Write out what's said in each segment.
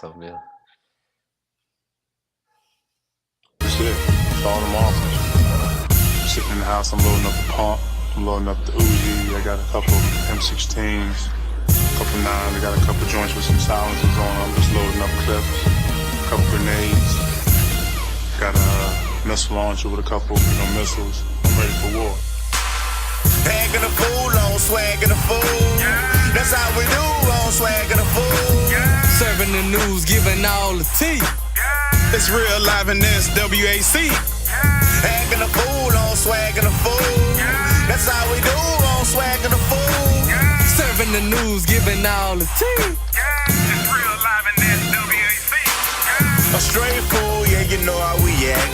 something else. Shit, it's all them awesome. Sitting in the house, I'm loading up the pump, I'm loading up the Uzi. I got a couple M16s, a couple 9s. I got a couple joints with some silencers on. I'm just loading up clips, a couple grenades. Got a missile launcher with a couple, missiles. I'm ready for war. Packing a fool on Swac'N a fool. That's how we do on Swac'N a fool. Serving the news, giving all the tea. It's real live in this WAC. Hacking a fool on Swac'N a fool. That's how we do on Swac'N a fool. Serving the news, giving all the tea. It's real live in this WAC. A straight fool, yeah, you know how we act.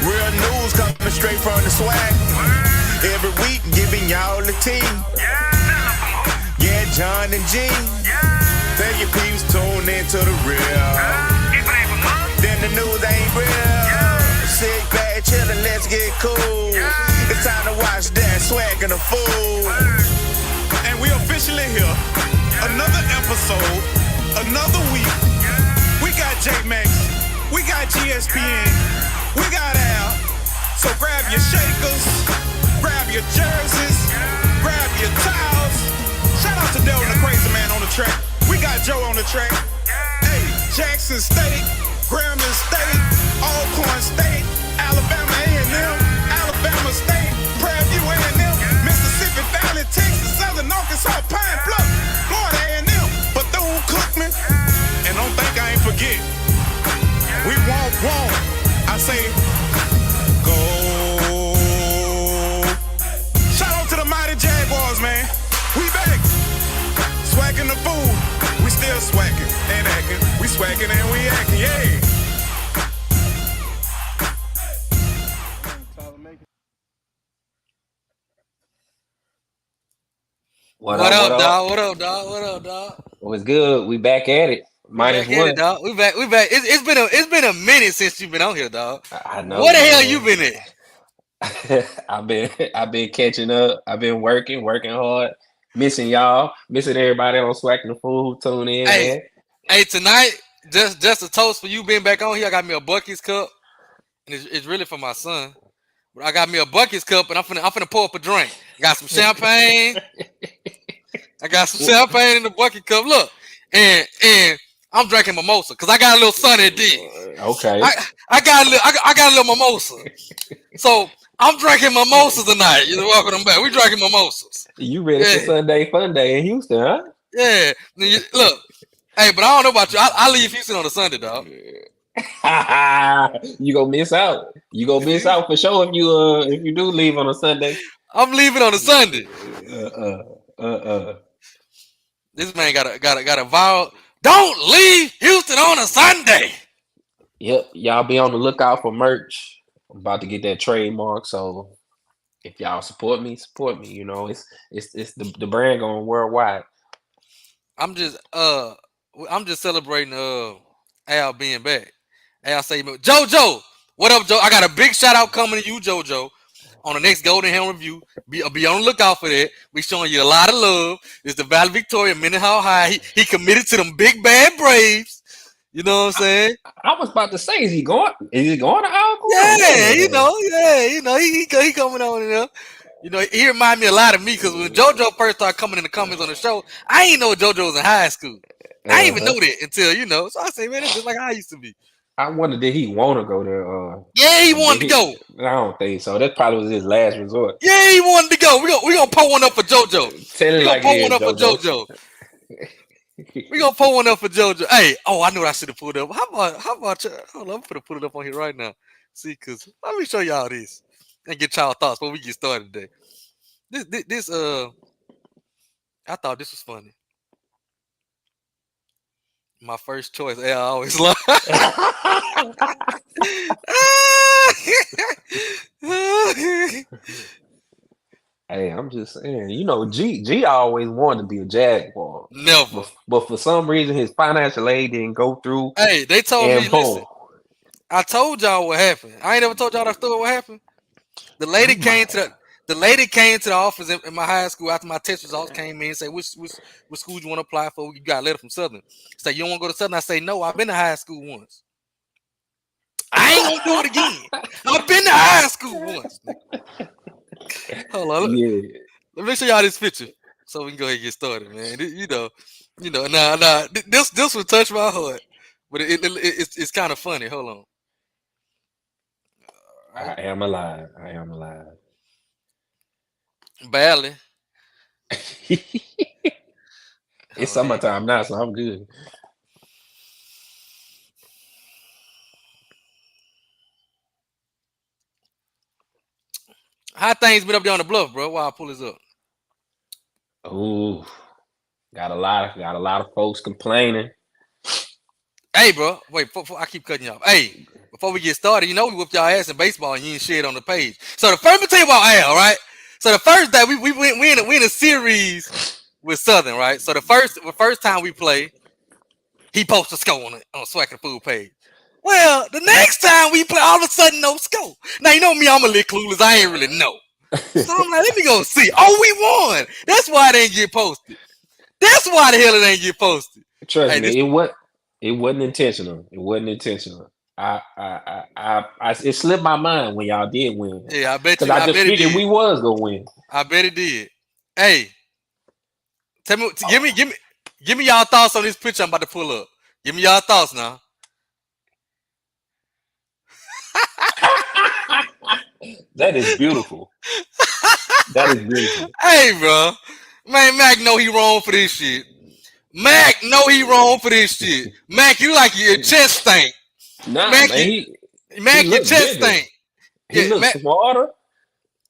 Real news coming straight from the swag. Every week giving y'all the tea. Yeah, John and G. Tell your peeps tune into the real. Then the news ain't real. Sit back, chillin', let's get cool. It's time to watch that Swac'N a fool. And we officially here. Another episode, another week. We got J-Max, we got GSPN, we got Al. So grab your shakers, grab your jerseys, grab your towels. Shout out to Dylan the Crazy Man on the track. We got Joe on the track. Hey, Jackson State, Grambling State, Alcorn State, Alabama A&M, Alabama State, Prairie View A&M, Mississippi Valley, Texas, Southern Arkansas, Pine Bluff, Florida A&M, Bethune-Cookman, and don't think I ain't forget. We won't. I say, go. Shout out to the mighty Jaguars, man. We back. Swac'N the fool. We still swacking and acting. We swacking and we acting, yeah. What up, dog? What up, dog? What's good? We back at it. Minus one. Dog. We back. It's been a minute since you've been on here, dog. I know. What the hell you been at? I've been catching up. I've been working hard. Missing y'all. Missing everybody on Swac'N the Fool. Tune in. Hey, tonight, just a toast for you being back on here. I got me a Buc-ee's cup, and it's really for my son. But I got me a Buc-ee's cup, and I'm finna pour up a drink. Got some champagne. I got some champagne in the Buc-ee cup. Look, and I'm drinking mimosa because I got a little sun in D. Okay. I got a little mimosa. So I'm drinking mimosas tonight. You're welcome back. We drinking mimosas. You ready for Sunday Fun Day in Houston, huh? Yeah. Look, hey, but I don't know about you. I leave Houston on a Sunday, dog. You gonna miss out. You gonna miss out for sure if you do leave on a Sunday. I'm leaving on a Sunday. This man got a viral. Don't leave Houston on a Sunday. Yep, y'all be on the lookout for merch. I'm about to get that trademark, so if y'all support me. You know, it's the brand going worldwide. I'm just celebrating Al being back. Al say, JoJo, what up, Joe? I got a big shout out coming to you, JoJo, on the next Golden Helm review. Be on the lookout for that. We showing you a lot of love. It's the Valley Victoria, Minnehaha High. He committed to them big bad Braves. You know what I'm saying? I was about to say, is he going to Alcorn? Yeah, he coming on in there. You know, he remind me a lot of me because when JoJo first started coming in the comments on the show, I ain't know JoJo was in high school. I didn't even know that until, so I say, man, it's just like I used to be. I wonder, did he want to go there? Yeah, he wanted to go. I don't think so. That probably was his last resort. Yeah, he wanted to go. We gonna pour one up for JoJo. Tell it like pour one up for JoJo. We gonna pour one up for JoJo. Hey, I knew I should have pulled up. How about you? Hold on, I'm gonna put it up on here right now. See, cause let me show y'all this and get y'all thoughts before we get started today. This I thought this was funny. My first choice. I always love. Hey, I'm just saying, G always wanted to be a Jaguar. Never. But for some reason, his financial aid didn't go through. Hey, they told me, listen, I told y'all what happened. I ain't never told y'all that story what happened. The lady came to The lady came to the office in my high school after my test results came in and said, which school you want to apply for? You got a letter from Southern. Say, you don't want to go to Southern? I say, no, I've been to high school once. I ain't gonna do it again. I've been to high school once. Hold on. Yeah. Let me show y'all this picture so we can go ahead and get started, man. Nah. This would touch my heart, but it's kind of funny. Hold on. Right. I am alive. Barely. It's summertime now, so I'm good. How things been up there on the bluff, bro? While I pull this up. Ooh, got a lot of folks complaining. Hey, bro, wait, I keep cutting you off. Hey, before we get started, we whooped y'all ass in baseball and you ain't shit on the page. So the first, let me tell you about Al, right? So the first day we in a series with Southern, right? So the first time we play, he posted a score on Swac'N page. Well, the next time we play, all of a sudden no score. Now you know me, I'm a little clueless. I ain't really know. So I'm like, let me go see. Oh, we won. That's why it ain't get posted. That's why the hell it ain't get posted. Trust me, it wasn't intentional. It wasn't intentional. It slipped my mind when y'all did win. Yeah, I bet you. Because I just figured we was gonna win. I bet it did. Hey, tell me, give me y'all thoughts on this picture I'm about to pull up. Give me y'all thoughts now. That is beautiful. That is beautiful. Hey, bro, man, Mac know he wrong for this shit. Mac know he wrong for this shit. Mac, you like your chest stink. Nah, Mac, man, Mac, your chest stink. He looks smarter.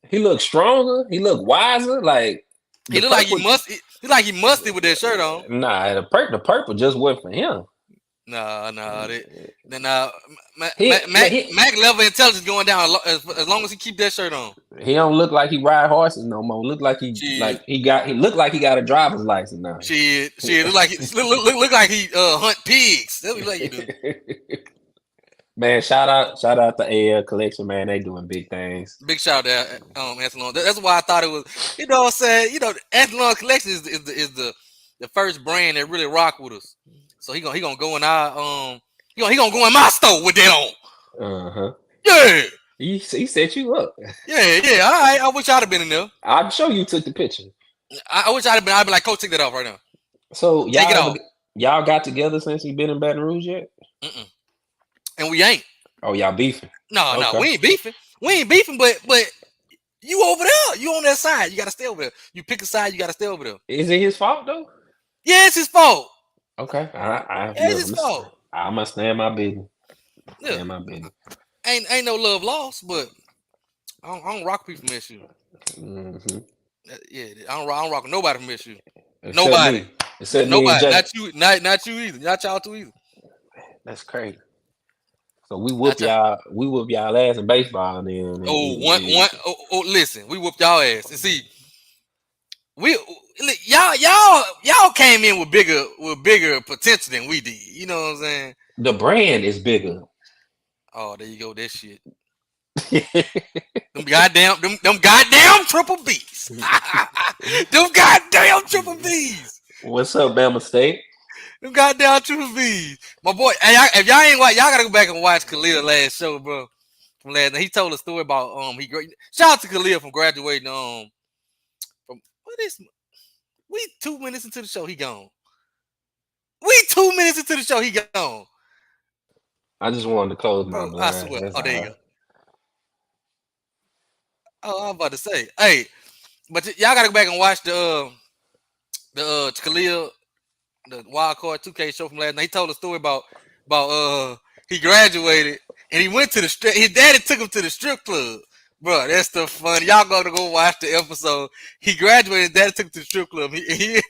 He looks stronger. He look wiser. Like he look like he musty. He like he musty with that shirt on. Nah, the purple just went for him. Nah. Mac level of intelligence going down as long as he keep that shirt on. He don't look like he ride horses no more. Look like he look like he got a driver's license now. Shit, look like he hunt pigs. That's what like he do. Man, shout out to AL Collection, man. They doing big things. Big shout out to Anthony. That's why I thought it was. You know what I'm saying? Anthony Collection is the first brand that really rock with us. So he gonna go in our he gonna go in my store with that on. Yeah. He set you up. Yeah. All right. I wish I'd have been in there. I'm sure you took the picture. I wish I'd have been. I'd be like, Coach, take that off right now. So y'all got together since you been in Baton Rouge yet? And we ain't. Oh, y'all beefing? No, we ain't beefing. But you over there. You on that side. You gotta stay over there. You pick a side. You gotta stay over there. Is it his fault though? Yeah, it's his fault. Okay. It's his fault. I must stand my business. Yeah. Stand my business. Ain't no love lost, but I don't rock people from SU. Yeah, I don't rock with nobody from SU. Nobody. Nobody. Not you. Not you either. Not y'all two either. That's crazy. So we whoop y'all ass in baseball then. Listen, we whooped y'all ass. And see, y'all came in with bigger potential than we did. You know what I'm saying? The brand is bigger. Oh, there you go. That shit. them goddamn triple B's. Them goddamn triple B's. What's up, Bama State? Them goddamn triple B's. My boy, if y'all ain't watch, y'all gotta go back and watch Khalil last show, bro. From last night. He told a story about shout out to Khalil from graduating from what is we 2 minutes into the show, he gone. We 2 minutes into the show, he gone. I just wanted to close my blind. I swear. There you go. Oh, I'm about to say, hey, but y'all gotta go back and watch the Khalil, the Wild Card 2K show from last night. He told a story about he graduated and he went to the strip. His daddy took him to the strip club. Bro, that's the fun. Y'all gotta go watch the episode. He graduated, his daddy took him to the strip club. It's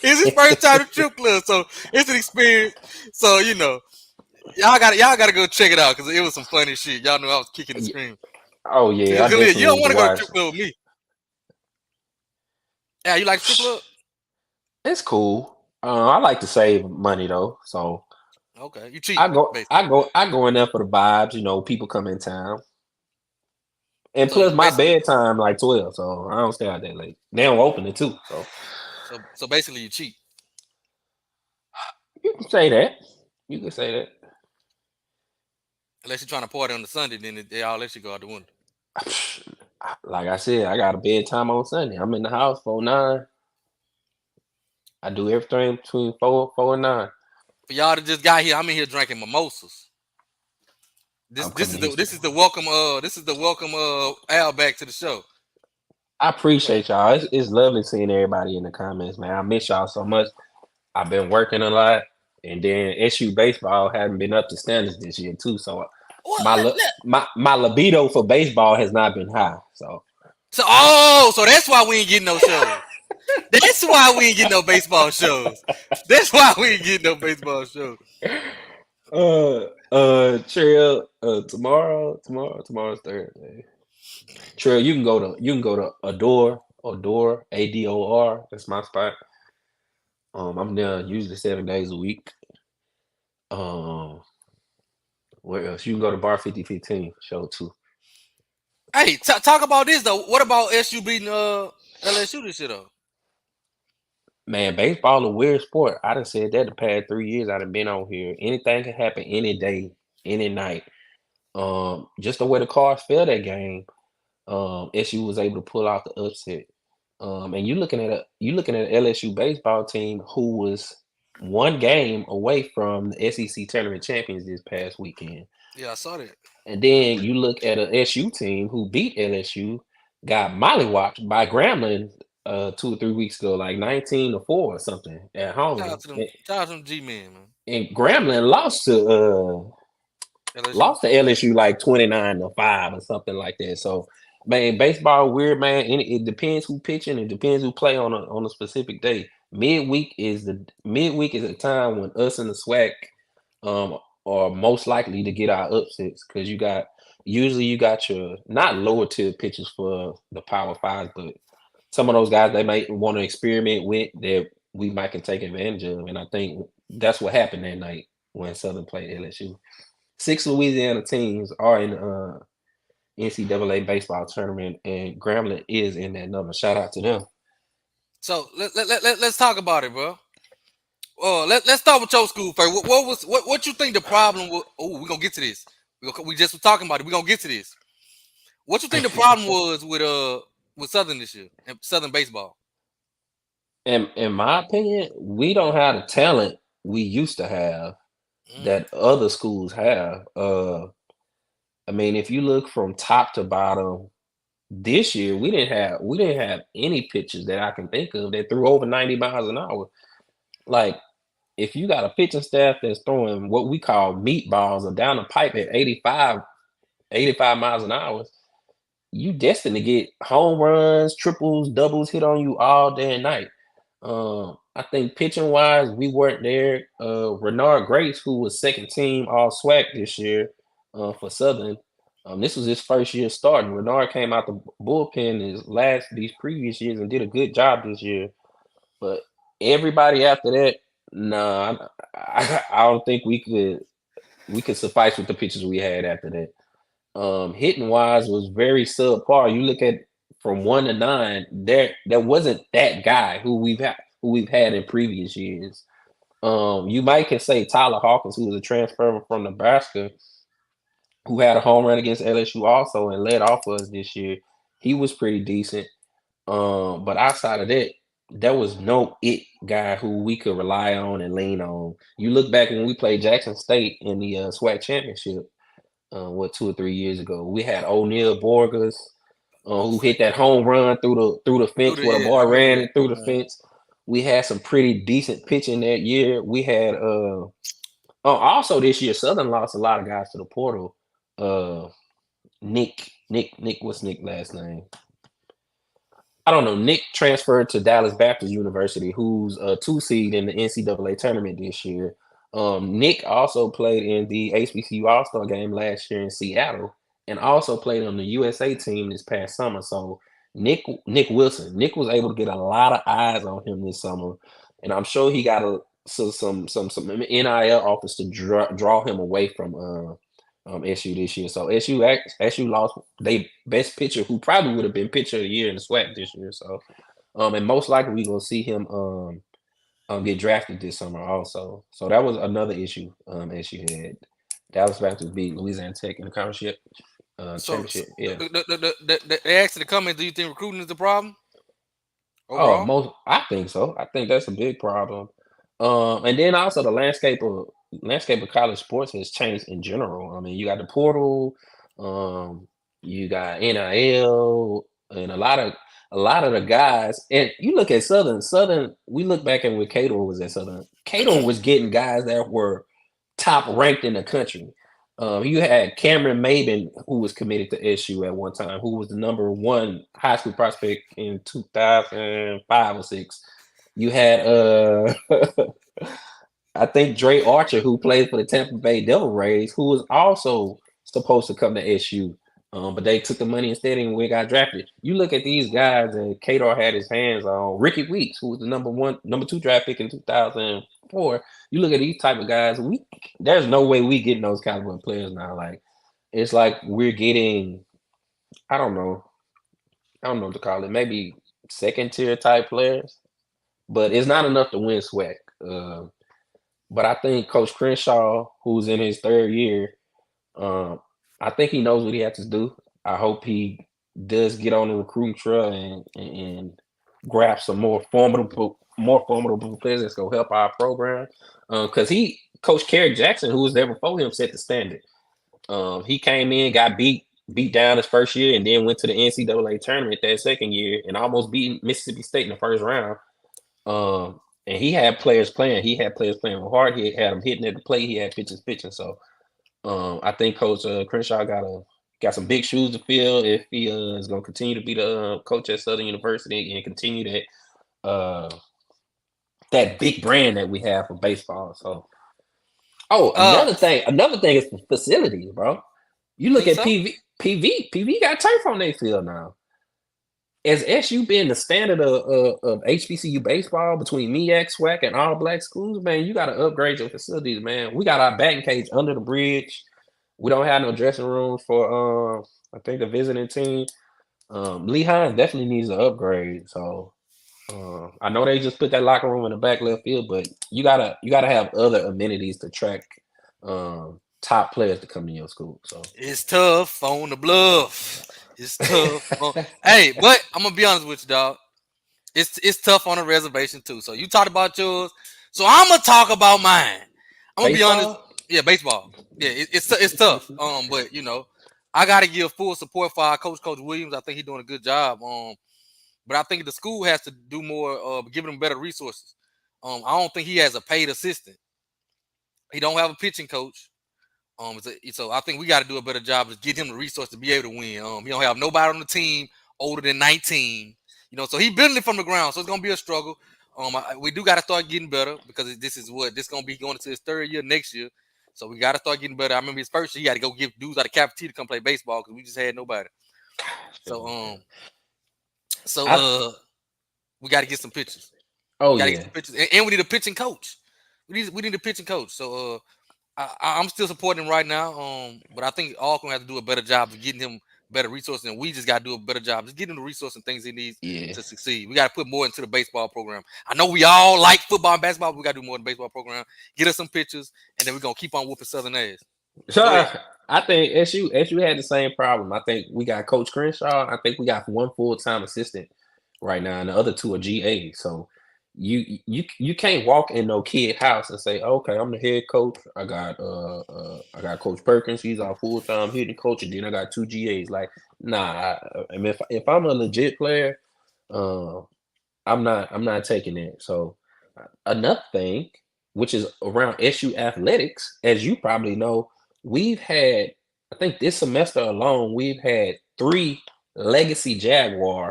his first time to the strip club, so it's an experience. So y'all gotta go check it out because it was some funny shit. Y'all know I was kicking and screaming. Oh yeah, you don't want to go to strip club with me. Yeah, you like strip club? It's cool. I like to save money though, so okay, you cheap. I go in there for the vibes. People come in town. And So plus my basically, bedtime like 12, so I don't stay out that late. They don't open it too, so so basically, you cheat. you can say that. You can say that. Unless you're trying to party on the Sunday, then they all let you go out the window. Like I said, I got a bedtime on Sunday. I'm in the house 4-9. I do everything between 4 and 9. For y'all that just got here, I'm in here drinking mimosas. This I'm this coming is to the Houston. this is the welcome Al back to the show. I So, appreciate y'all. It's lovely seeing everybody in the comments, man. I miss y'all so much. I've been working a lot, and then SU baseball hasn't been up to standards this year too. So what, my my libido for baseball has not been high. So so that's why we ain't getting no shows. That's why we ain't getting no baseball shows. That's why we ain't getting no baseball shows. Trill, tomorrow's Thursday. Trill, you can go to Adore, ADOR. That's my spot. I'm there usually 7 days a week. Um, where else? You can go to Bar 5015 show too. Hey, talk about this though. What about SU beating LSU this year though? Man, baseball a weird sport. I done said that the past 3 years I done been on here. Anything can happen any day, any night. Just the way the cards fell that game, SU was able to pull out the upset. And you looking at an LSU baseball team who was one game away from the SEC tournament champions this past weekend. Yeah, I saw that. And then you look at a SU team who beat LSU, got mollywopped by Grambling 2 or 3 weeks ago, like 19-4 or something at Shout out home. to them. Shout out to them G-men, man. And Grambling LSU. lost to LSU like 29-5 or something like that. So man, baseball weird, man. And it depends who pitching, it depends who play on a specific day. Midweek is a time when us and the SWAC um are most likely to get our upsets because you got your not lower tier pitchers for the power fives, but some of those guys they might want to experiment with that we might can take advantage of. And I think that's what happened that night when Southern played LSU. 6 Louisiana teams are in NCAA baseball tournament, and Grambling is in that number. Shout out to them. So let's talk about it, bro. Let's start with your school first. What you think the problem was? Oh, we're gonna get to this. We just were talking about it. We're gonna get to this. What you think the problem was with Southern this year and Southern baseball? In my opinion, we don't have the talent we used to have Mm. that other schools have. I mean, if you look from top to bottom, this year we didn't have any pitchers that I can think of that threw over 90 miles an hour. Like if you got a pitching staff that's throwing what we call meatballs or down the pipe at 85 miles an hour, you destined to get home runs, triples, doubles hit on you all day and night. I think pitching wise, we weren't there. Renard Grace, who was second team All SWAC this year for Southern, this was his first year starting. Renard came out the bullpen these previous years and did a good job this year. But everybody after that, nah, I don't think we could suffice with the pitchers we had after that. Hitting wise was very subpar. You look at from 1 to 9, there wasn't that guy who we've had in previous years. You might can say Tyler Hawkins, who was a transfer from Nebraska, who had a home run against LSU also and led off us this year. He was pretty decent. But outside of that, there was no it guy who we could rely on and lean on. You look back when we played Jackson State in the SWAC championship, 2 or 3 years ago. We had O'Neal Borges, who hit that home run through the fence where the I boy remember ran that. it through the fence. We had some pretty decent pitching that year. We had also this year Southern lost a lot of guys to the portal. Uh Nick, what's Nick last name? I don't know. Nick transferred to Dallas Baptist University, who's a 2 seed in the NCAA tournament this year. Nick also played in the HBCU All Star game last year in Seattle, and also played on the USA team this past summer. So Nick Wilson, Nick was able to get a lot of eyes on him this summer, and I'm sure he got some NIL offers to draw him away from SU this year. So SU lost they best pitcher, who probably would have been pitcher of the year in the SWAC this year. So and most likely we gonna see him get drafted this summer also. So that was another issue SU had. Dallas about to beat Louisiana Tech in the So championship. Yeah. they asked in the comments, do you think recruiting is the problem Oh, overall? I think so. I think that's a big problem. And then also the landscape of college sports has changed in general. I mean, you got the portal, um, you got NIL, and a lot of the guys. And you look at Southern. We look back at when Cato was at Southern. Cato was getting guys that were top ranked in the country. You had Cameron Maben, who was committed to SU at one time, who was the number one high school prospect in 2005 or six. You had I think Dre Archer, who played for the Tampa Bay Devil Rays, who was also supposed to come to SU, but they took the money instead and we got drafted. You look at these guys that Kadar had his hands on. Ricky Weeks, who was the number two draft pick in 2004. You look at these type of guys. There's no way we getting those caliber players now. Like it's like we're getting. I don't know. I don't know what to call it. Maybe second tier type players, but it's not enough to win SWAC. But I think Coach Crenshaw, who's in his third year, um, I think he knows what he has to do. I hope he does get on the recruiting trail and grab some more formidable players that's gonna help our program. Because Coach Kerry Jackson, who was there before him, set the standard. He came in, got beat down his first year, and then went to the NCAA tournament that second year and almost beat Mississippi State in the first round. And he had players playing. He had players playing hard. He had them hitting at the plate. He had pitchers pitching. So I think Coach Crenshaw got some big shoes to fill if he is going to continue to be the coach at Southern University and continue that big brand that we have for baseball. So, another thing is the facilities, bro. You look Think at so? PV got turf on their field now. As SU being the standard of HBCU baseball between MEAC, SWAC, and all black schools, man, you got to upgrade your facilities, man. We got our batting cage under the bridge. We don't have no dressing rooms for I think the visiting team. Lee Hines definitely needs an upgrade. So I know they just put that locker room in the back left field, but you gotta have other amenities to track top players to come to your school. So It's tough on the bluff. It's tough. Hey, but I'm gonna be honest with you, dog. It's tough on a reservation too. So you talked about yours. So I'm gonna talk about mine. I'm gonna be honest. baseball, Yeah, baseball. Yeah, it's tough. But I gotta give full support for our Coach Williams. I think he's doing a good job. But I think the school has to do more. Giving them better resources. I don't think he has a paid assistant. He don't have a pitching coach. So I think we got to do a better job of get him the resource to be able to win. He don't have nobody on the team older than 19. So he building it from the ground. So it's gonna be a struggle. We do got to start getting better because this gonna be going into his third year next year. So we got to start getting better. I remember his first year, he had to go give dudes out of cafeteria to come play baseball because we just had nobody. So we got to get some pitchers. oh We got to get yeah, some pitchers, and we need a pitching coach. We need a pitching coach. So I'm still supporting him right now. But I think all gonna have to do a better job of getting him better resources, and we just got to do a better job of getting him the resources and things he needs yeah. to succeed. We got to put more into the baseball program. I know we all like football and basketball, but we got to do more in the baseball program. Get us some pitchers, and then we're gonna keep on whooping Southern ass. So Go ahead. I think SU had the same problem. I think we got Coach Crenshaw. I think we got one full-time assistant right now, and the other two are GA. So you can't walk in no kid house and say, okay, I'm the head coach. I got Coach Perkins. He's our full-time hitting coach, and then I got two GAs. Like, nah. I mean, if I'm a legit player, uh, I'm not taking it. So another thing, which is around SU athletics, as you probably know, we've had, I think this semester alone, we've had three legacy Jaguar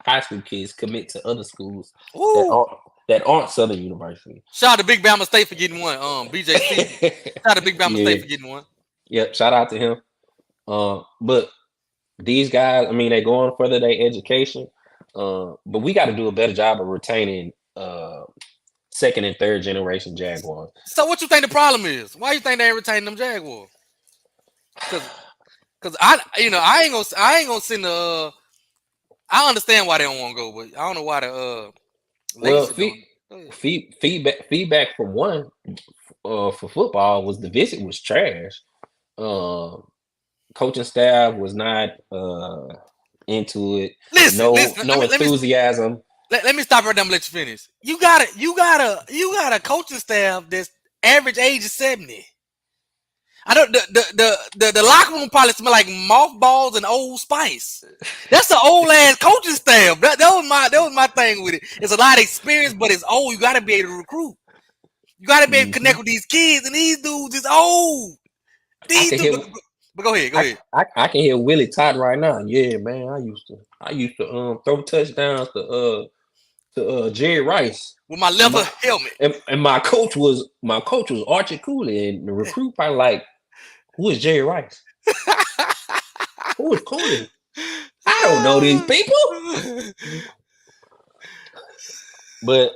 high school kids commit to other schools that Ooh. aren't Southern University. Shout out to Big Bama State for getting one. BJC. Shout out to Big Bama State Yeah, for getting one. yep. Shout out to him. But these guys, I mean, they go on further their education. But we got to do a better job of retaining second and third generation Jaguars. So what you think the problem is? Why you think they ain't retaining them Jaguars? Cause I ain't gonna send the. I understand why they don't want to go, but I don't know why the Well, legacy don't. Go ahead. feedback from one for football was the visit was trash. Uh, Coaching staff was not into it. Listen. No enthusiasm. Let me stop right there and let you finish. You got a coaching staff that's average age is 70. I don't the locker room probably smell like mothballs and Old Spice. That's an old ass coaching staff. That was my thing with it. It's a lot of experience, but it's old. You gotta be able to recruit. You gotta be able to connect Mhm. with these kids, and these dudes is old. I These can dudes, hear but go ahead, go ahead. I can hear Willie Todd right now. Yeah, man. I used to throw touchdowns to Jerry Rice. With my And leather helmet. my coach was Archie Cooley, and the recruit probably like, who is Jerry Rice? Who is Cooley? I don't know these people. But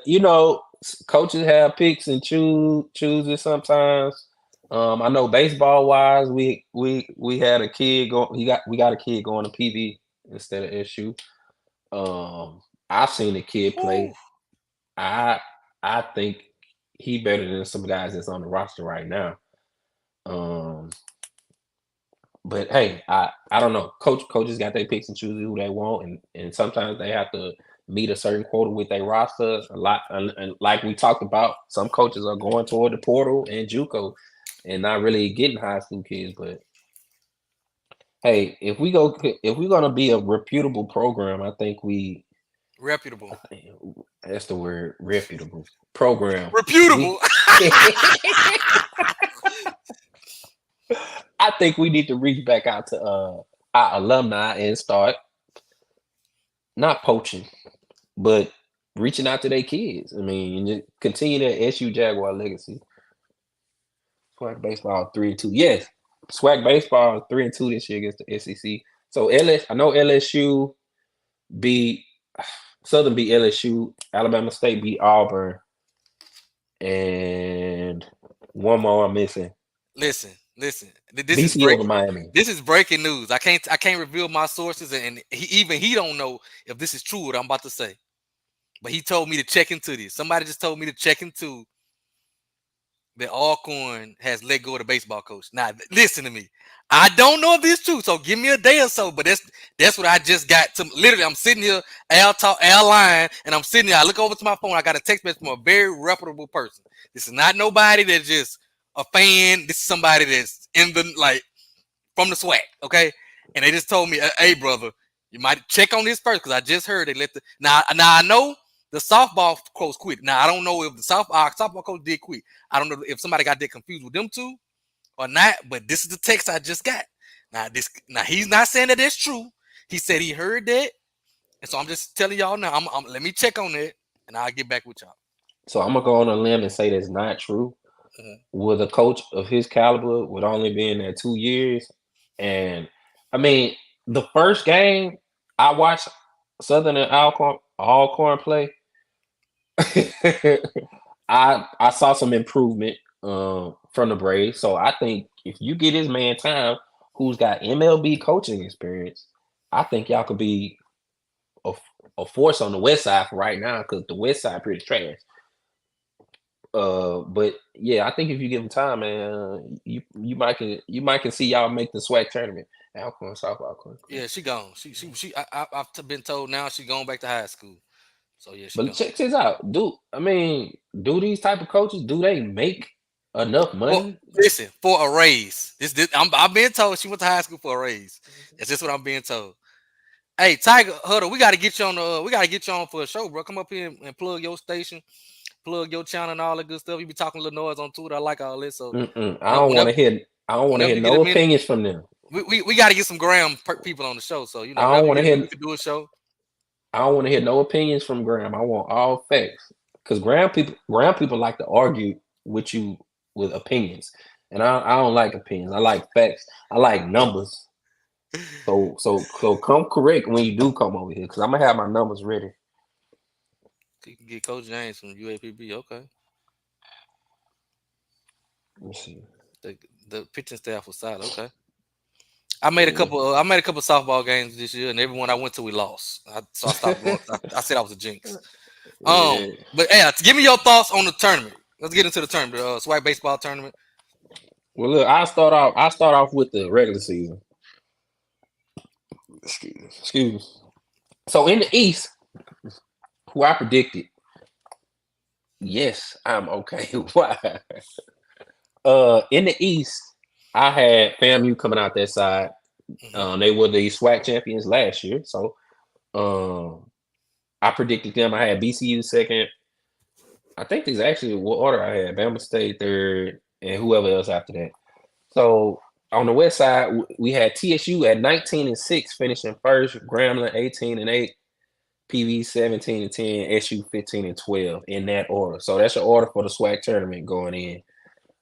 coaches have picks and chooses sometimes. I know baseball wise, we had a kid go. We got a kid going to PV instead of SU. I've seen the kid Ooh. play. I I think he better than some guys that's on the roster right now. Um, but hey, I don't know. Coaches got their picks and chooses who they want, and sometimes they have to meet a certain quota with their roster. A lot, and like we talked about, some coaches are going toward the portal and JUCO, and not really getting high school kids. But hey, if we're gonna be a reputable program, Reputable. I think that's the word, reputable program. Reputable. We I think we need to reach back out to our alumni and start not poaching, but reaching out to their kids. I mean, and just continue that SU Jaguar legacy. Swag baseball 3-2. Yes, swag baseball 3-2 this year against the SEC. So I know LSU beat Southern beat LSU, Alabama State beat Auburn, and one more I'm missing. Listen. BC over Miami. This is breaking news. I can't reveal my sources, and he don't know if this is true what I'm about to say. But he told me to check into this. Somebody just told me to check into that Alcorn has let go of the baseball coach. Now, listen to me. I don't know if this is true, so give me a day or so. But that's what I just got. To literally, I'm sitting here, Al line, and I'm sitting here. I look over to my phone. I got a text message from a very reputable person. This is not nobody that's just a fan. This is somebody that's in the from the SWAC, okay? And they just told me, hey, brother, you might check on this first because I just heard they let the now I know the softball coach quit. Now I don't know if the softball coach did quit. I don't know if somebody got that confused with them two or not. But this is the text I just got. Now he's not saying that it's true. He said he heard that, and so I'm just telling y'all now. Let me check on that, and I'll get back with y'all. So I'm gonna go on a limb and say that's not true. Mhm. With a coach of his caliber, with only being there 2 years, and I mean the first game I watched Southern and Alcorn play, I saw some improvement from the Braves. So I think if you get this man time, who's got MLB coaching experience, I think y'all could be a, a force on the West Side for right now because the West Side pretty trash. But yeah, I think if you give him time, man, you might can see y'all make the SWAC tournament. Alcorn, South Alcorn. Yeah, she gone. I've been told now she going back to high school. So yeah, she But gone. check this out. Do these type of coaches, do they make enough Well, money? listen, for a raise. I'm being told she went to high school for a raise. That's just what I'm being told. Hey, Tiger Huddle, we gotta get you on we gotta get you on for a show, bro. Come up here and plug your station, plug your channel and all that good stuff. You be talking a little noise on Twitter. I like all this. So Mm-mm. whenever I don't want to whenever hear you get a no minute, opinions from them. we gotta get some people on the show. So I don't whenever you want to get a minute, hear we could do a show. I don't want to hear no opinions from Graham. I want all facts. Because Graham people like to argue with you with opinions. And I don't like opinions. I like facts. I like numbers. So come correct when you do come over here, because I'm gonna have my numbers ready. You can get Coach James from UAPB. Okay, Let me see. the pitching staff was solid. Okay, I made a couple. I made a couple softball games this year, and everyone I went to, we lost. So I stopped going. I said I was a jinx. Yeah. But yeah, give me your thoughts on the tournament. Let's get into the tournament, the Swag baseball tournament. Well, look, I start off with the regular season. Excuse me. So in the East, who I predicted, yes, I'm okay. Why? In the East, I had FAMU coming out that side. Mhm. They were the SWAC champions last year, so um, I predicted them. I had BCU second. I think these actually what order I had: Bama State third, and whoever else after that. So on the West side, we had TSU at 19-6, finishing first. Grambling 18-8. PV 17-10, SU 15-12 in that order. So that's your order for the SWAC tournament going in.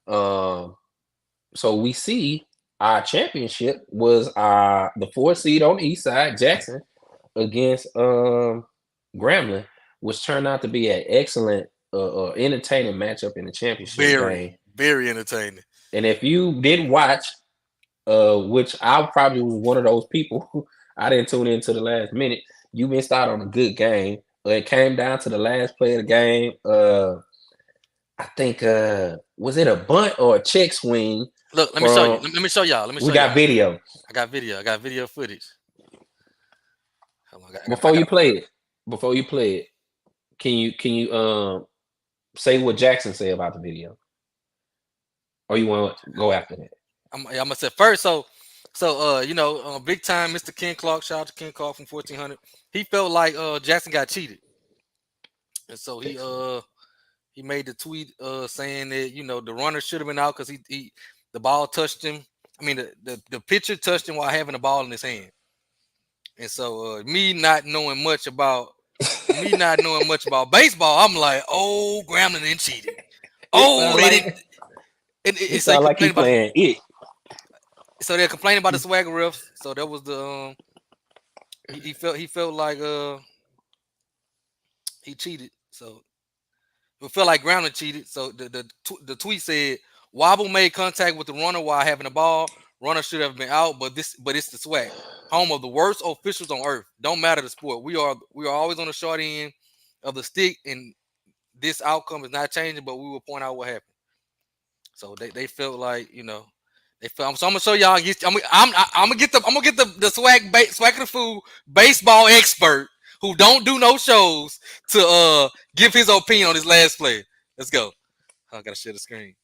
So we see our championship was the 4th seed on the east side, Jackson, against Grambling, which turned out to be an excellent, entertaining matchup in the championship game. Very entertaining. And if you didn't watch, which I probably was one of those people, I didn't tune into the last minute. You missed out on a good game. It came down to the last play of the game. I think was it a bunt or a check swing? Look, let me show you. Let me show y'all. We got video. I got video. I got video footage. Hold on, Before you play it, can you say what Jackson said about the video? Or you want to go after that? I'm gonna say first. So big time Mr. Ken Clark. Shout out to Ken Clark from 1400. He felt like Jackson got cheated, and so he made the tweet saying that the runner should have been out because the ball touched him. I mean the pitcher touched him while having the ball in his hand. And so me not knowing much about baseball, I'm like, oh, Grambling didn't cheated. Oh, they didn't. It sounds like he's playing it. So they're complaining about the swagger refs. So that was the he felt like he cheated. So it felt like Grambling cheated. So the tweet said Wobble made contact with the runner while having the ball. Runner should have been out, but it's the SWAC, home of the worst officials on earth. Don't matter the sport. We are always on the short end of the stick, and this outcome is not changing. But we will point out what happened. So they felt like they felt. So I'm gonna show y'all. I'm gonna get the swacnafool baseball expert who don't do no shows to give his opinion on this last play. Let's go. I gotta share the screen.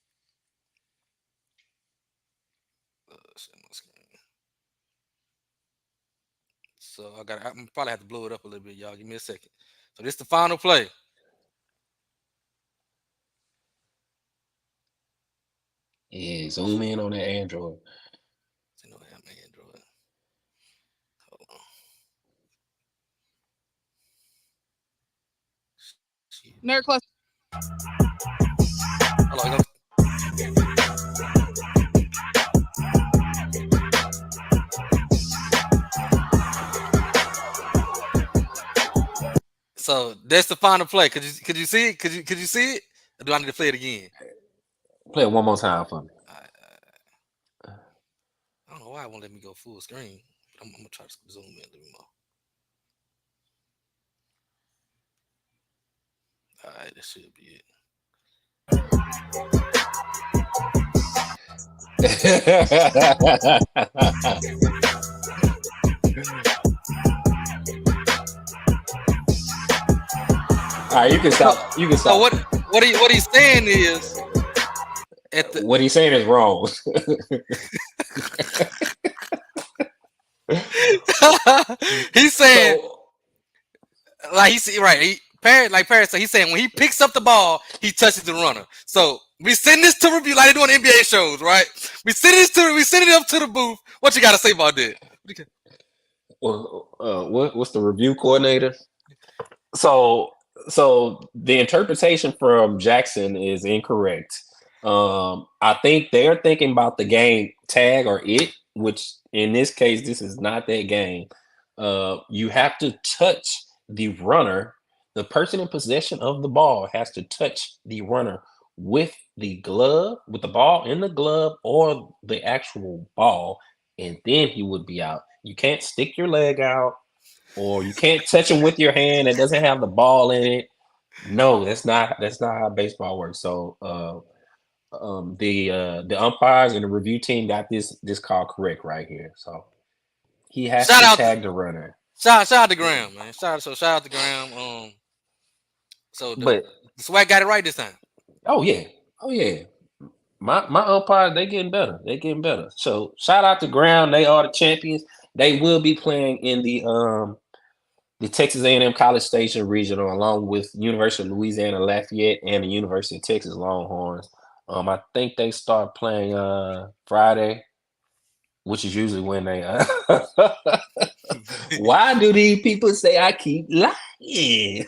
So I'm probably have to blow it up a little bit, y'all. Give me a second. So this is the final play. Yeah, zoom in on that Android. Android. Hold on. Nerd Cluster. Hold on, So that's the final play. Could you see it? Could you see it? Or do I need to play it again? Play it one more time for me. I don't know why it won't let me go full screen. But I'm gonna try to zoom in a little more. All right, that should be it. All right, you can stop. You can stop. So what he's saying is what he's saying is wrong. He's saying like Paris said, he's saying when he picks up the ball, he touches the runner. So we send this to review like they do on NBA shows, right? We send it up to the booth. What you got to say about that? Well, what's the review coordinator? So the interpretation from Jackson is incorrect. I think they're thinking about the game tag or it, which in this case, this is not that game. You have to touch the runner. The person in possession of the ball has to touch the runner with the glove, with the ball in the glove or the actual ball and then he would be out. You can't stick your leg out, or you can't touch him with your hand that doesn't have the ball in it. No, that's not how baseball works. So the umpires and the review team got this call correct right here. So he has Shout to out to tag the runner. shout out to Graham, man. Shout out to Graham. So But the swag got it right this time. oh yeah, oh yeah. My umpires, they getting better. They getting better. So shout out to Graham. They are the champions. They will be playing in the Texas A&M College Station Regional, along with University of Louisiana Lafayette and the University of Texas Longhorns. I think they start playing Friday, which is usually when they. Why do these people say I keep lying?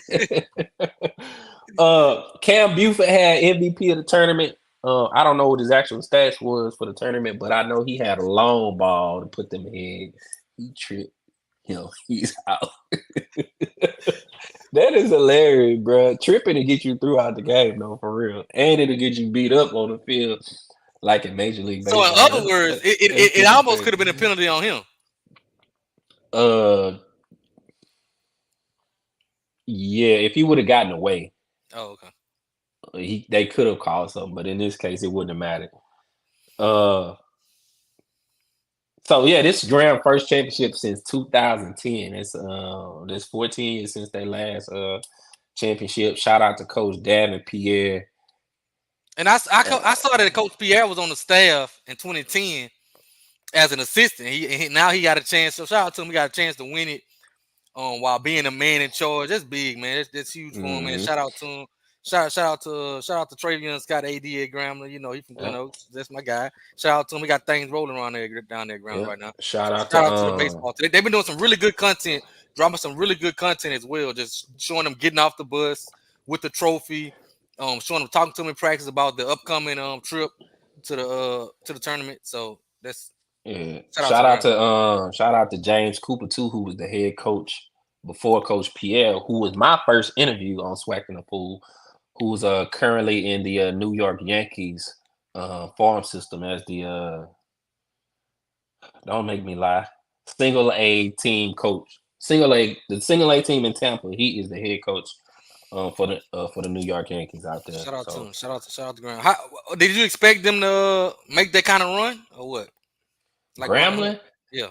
Cam Buford had MVP of the tournament. I don't know what his actual stats was for the tournament, but I know he had a long ball to put them ahead. He tripped. He's out. That is hilarious, bro. Tripping to get you throughout the game, though, for real, and it'll get you beat up on the field, like in Major League So in Baseball. other words, That's it almost could disrespect. have been a penalty on him. Uh, yeah, if he would have gotten away, Oh, okay. they could have called something, but in this case, it wouldn't have mattered. Uh, so yeah, this is Graham first championship since 2010. It's 14 years since they last championship. Shout out to Coach Davin Pierre. And I saw that Coach Pierre was on the staff in 2010 as an assistant. Now he got a chance. So shout out to him. He got a chance to win it while being a man in charge. That's big, man. That's huge for him, man. Mhm. Shout out to him. Shout out to Travion Scott AD at Grambling. He from Glen Yep. Oaks. That's my guy. Shout out to him. We got things rolling around there down there Grambling Yep. right now. Shout out Shout out to the to baseball. They've been doing some really good content, dropping some really good content as well. Just showing them getting off the bus with the trophy, showing them talking to them in practice about the upcoming trip to the tournament. So that's yeah. shout out to them. Shout out to James Cooper too, who was the head coach before Coach Pierre, who was my first interview on Swac'N Fool, who's currently in the New York Yankees farm system as the don't make me lie, single A team coach. The single A team in Tampa. He is the head coach for the New York Yankees out there. Shout out to So him. Shout out to Graham. Did you expect them to make that kind of run or what? Like run? Grambling. Yeah.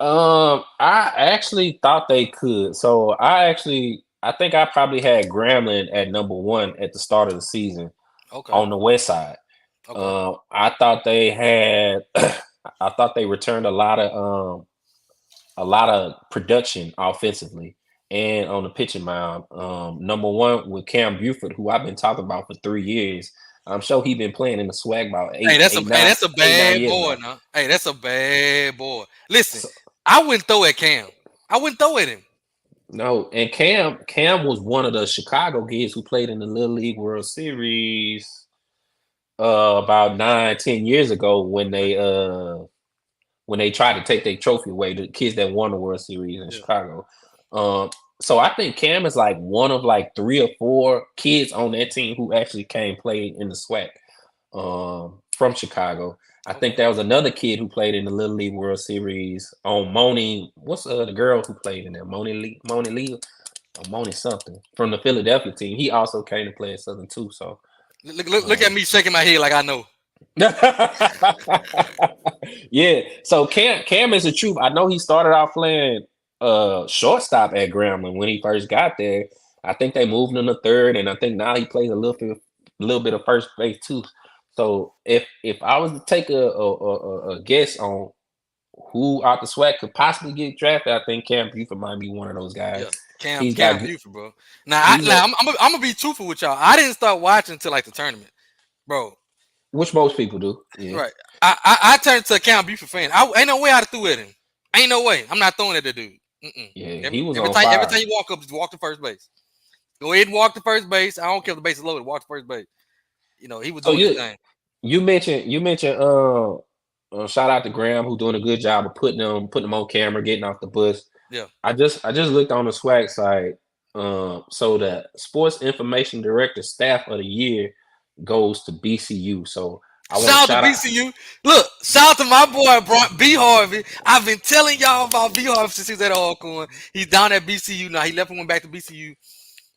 I actually thought they could. So I think I probably had Grambling at number one at the start of the season Okay. on the west side. Okay. I thought they had I thought they returned a lot of production offensively and on the pitching mound. Number one with Cam Buford, who I've been talking about for 3 years. I'm sure he's been playing in the swag about That's a 8, 9 bad years boy now. now. Hey, that's a bad boy. Listen, So, I wouldn't throw at Cam. I wouldn't throw at him. no, and Cam was one of the Chicago kids who played in the Little League World Series about 9, 10 years ago when they tried to take their trophy away, the kids that won the World Series in Yeah. Chicago. So I think Cam is like one of like 3 or 4 kids on that team who actually came play in the SWAC from Chicago. I think there was another kid who played in the Little League World Series on Moni. What's the girl who played in there? Moni Lee or Moni something from the Philadelphia team. He also came to play at Southern too. So Look at me shaking my head like I know. yeah. So Cam is the truth. I know he started off playing shortstop at Grambling when he first got there. I think they moved him to third, and I think now he plays a little bit of first base too. So if I was to take a guess on who out the SWAC could possibly get drafted, I think Cam Buford might be one of those guys. Yeah, Cam He's got good- Buford, bro. Now I'm gonna be truthful with y'all. I didn't start watching until like the tournament, bro. Which most people do. Yeah. Right. I turned to a Cam Buford fan. Ain't no way I'd have threw at him. Ain't no way. I'm not throwing at the dude. Yeah, he was every on time, fire. Every time you walk up, just walk to first base. Go ahead and walk to first base. I don't care if the base is loaded. Walk to first base. He was doing his thing. You mentioned shout out to Graham, who doing a good job of putting them on camera, getting off the bus. Yeah. I just looked on the SWAC site. So the Sports Information Director Staff of the Year goes to BCU. So I want to Shout out shout to out. BCU. Look, shout out to my boy B Harvey. I've been telling y'all about B Harvey since he was at Alcorn. He's down at BCU now. He left and went back to BCU.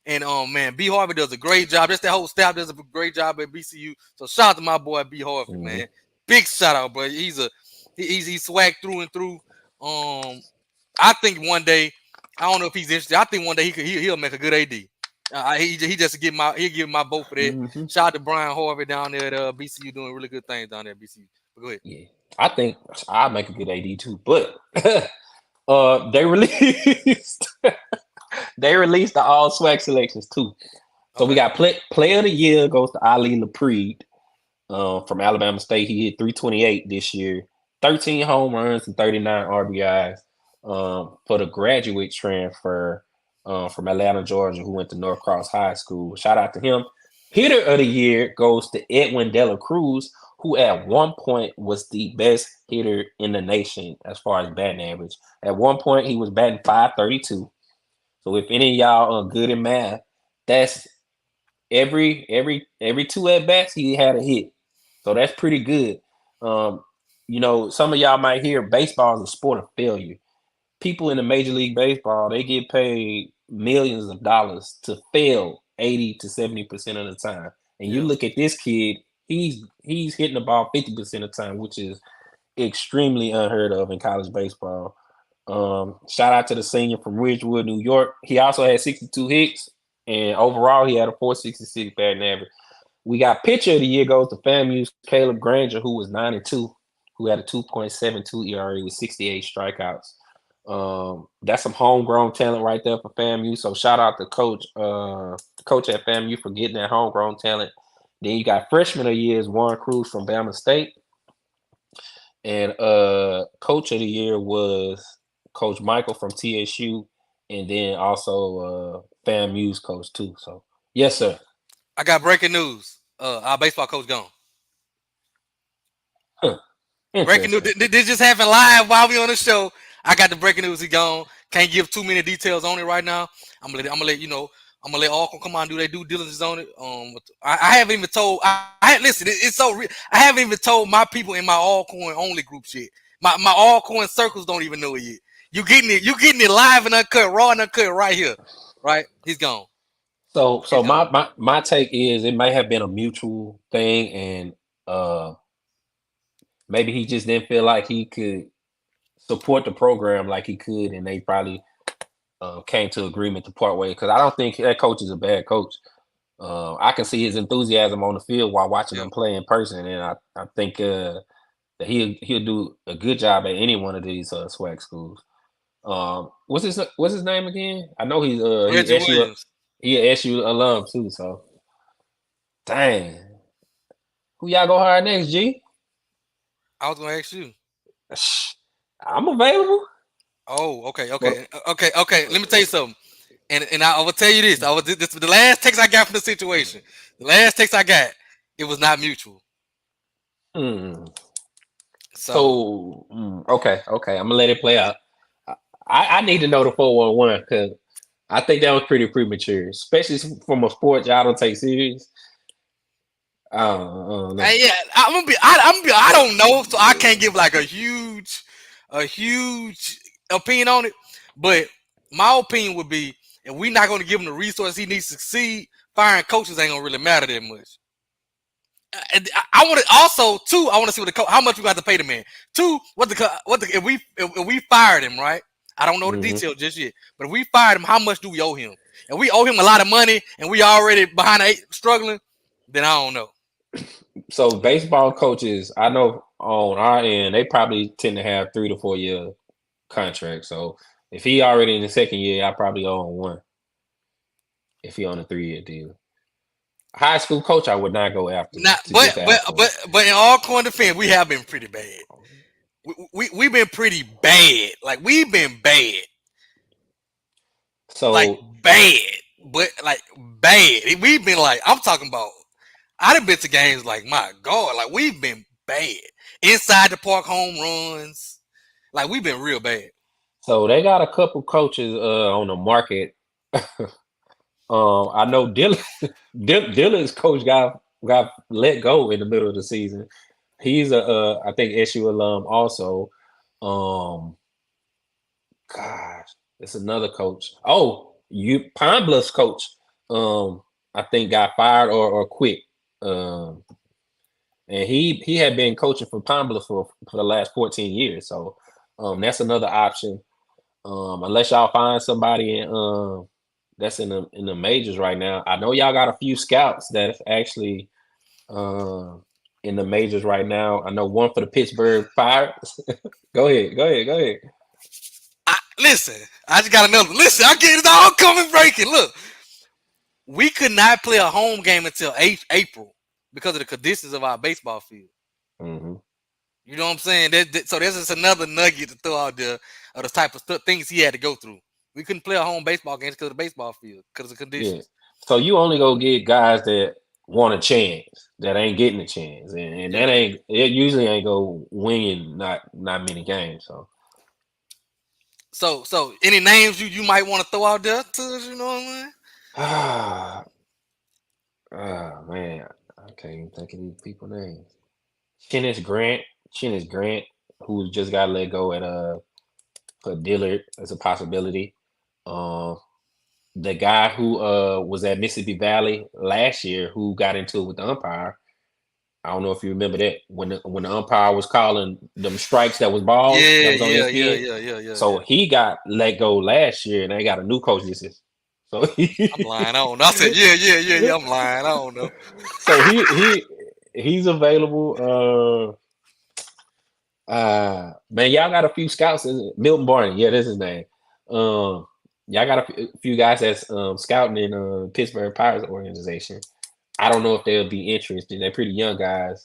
And man, B Harvey does a great job. Just that whole staff does a great job at BCU. So shout out to my boy B Harvey, Mhm. man. Big shout out, bro. He's swag through and through. I think one day, I don't know if he's interested. I think one day he'll make a good AD. He just he'll give my vote for that. Mhm. Shout out to Brian Harvey down there at BCU doing really good things down there at BCU. But go ahead. Yeah, I think I make a good AD too, but they released they released the all swag selections too. So we Okay. got player of the year goes to Ali Lapreed from Alabama State. He hit 328 this year, 13 home runs and 39 RBIs for the graduate transfer from Atlanta, Georgia, who went to North Cross High School. Shout out to him. Hitter of the year goes to Edwin Dela Cruz, who at one point was the best hitter in the nation as far as batting average. At one point, he was batting 532. So if any of y'all are good in math, that's every two at bats he had a hit. So that's pretty good. Some of y'all might hear baseball is a sport of failure. People in the Major League Baseball, they get paid millions of dollars to fail 80 to 70% of the time. And you Yeah. look at this kid, he's hitting the ball 50% of the time, which is extremely unheard of in college baseball. Shout out to the senior from Ridgewood, New York. He also had 62 hits, and overall he had a 466 batting average. We got pitcher of the year goes to FAMU's Caleb Granger, who was 9-2, who had a 2.72 ERA with 68 strikeouts. That's some homegrown talent right there for FAMU. So shout out to coach at FAMU for getting that homegrown talent. Then you got freshman of the year is Warren Cruz from Bama State. And coach of the year was Coach Michael from TSU, and then also FAMU's coach too. So yes, sir. I got breaking news. Our baseball coach gone. Huh. Breaking news. Interesting. This just happened live while we on the show. I got the breaking news. He gone. Can't give too many details on it right now. I'm gonna let you know. I'm gonna let Alcorn come on and do their due diligence on it. I haven't even told. Listen. It's so. I haven't even told my people in my Alcorn only group shit. My Alcorn circles don't even know it yet. You getting it? You getting it live and uncut, raw and uncut right here. Right? He's gone. So He's gone. my take is it may have been a mutual thing, and maybe he just didn't feel like he could support the program like he could, and they probably came to agreement to part way. Because I don't think that coach is a bad coach. I can see his enthusiasm on the field while watching him play in person, and I think that he'll do a good job at any one of these swag schools. What's his name again? I know Reggie Williams. he a SU alum too. So dang, who y'all go hire next, G? I was gonna ask you. I'm available. Oh, okay. Let me tell you something. And I will tell you this. This the last text I got from the situation. The last text I got, it was not mutual. Hmm. So Okay. I'm gonna let it play out. I need to know the 411 because I think that was pretty premature, especially from a sport y'all don't take serious. I don't know. yeah, I don't know, so I can't give like a huge opinion on it. But my opinion would be, if we're not going to give him the resources he needs to succeed, firing coaches ain't gonna really matter that much. I want to also too. I want to see how much we got to pay the man. Two, if we fired him, right? I don't know the details just yet, but if we fired him, how much do we owe him? And we owe him a lot of money, and we already behind the eight struggling. Then I don't know. So baseball coaches, I know on our end, they probably tend to have 3 to 4 year contracts. So if he already in the second year, I probably owe him one. If he on a 3-year deal. High school coach, I would not go after. But in Alcorn defense, we have been pretty bad. We've been pretty bad. Like we've been bad. So like bad, but like bad. We've been like, I'm talking about. I'd have been to games like, my God, like we've been bad. Inside the park home runs, like we've been real bad. So they got a couple coaches on the market. I know Dylan's coach guy got let go in the middle of the season. He's a I think SU alum also. Um, Gosh, it's another coach. Oh, you Pine Bluff's coach. I think got fired or quit. Um, and he had been coaching for Pine Bluff for the last 14 years. So that's another option. Unless y'all find somebody that's in the majors right now. I know y'all got a few scouts that's actually uh, in the majors right now. I know one for the Pittsburgh Pirates. Go ahead, go ahead, go ahead. Listen, I just got another. Listen, I get it all coming breaking. Look, we could not play a home game until April because of the conditions of our baseball field. Hmm. You know what I'm saying? So this is another nugget to throw out there of the type of things he had to go through. We couldn't play a home baseball game because of the baseball field, because of the Yeah. conditions. So you only go get guys that want a chance, that ain't getting a chance, and Yeah. that ain't it. Usually ain't go winning not many games. So So any names you might want to throw out there to us? You know what I mean? ah man, I can't even think of these people names. Chennis Grant, Chennis Grant, who just got let go at for Dillard as a possibility. Um, the guy who was at Mississippi Valley last year who got into it with the umpire. I don't know if you remember that when the umpire was calling them strikes that was balls that Yeah, was on yeah, yeah, ESPN. yeah, yeah, yeah, So yeah. he got let go last year, and they got a new coach this year. So I'm lying. I don't know. I said, yeah, yeah, yeah, yeah. I'm lying. I don't know. so he's available. Man, y'all got a few scouts. Milton Barney, yeah, that's his name. Y'all got a few guys that's scouting in Pittsburgh Pirates organization. I don't know if they'll be interested. They're pretty young guys.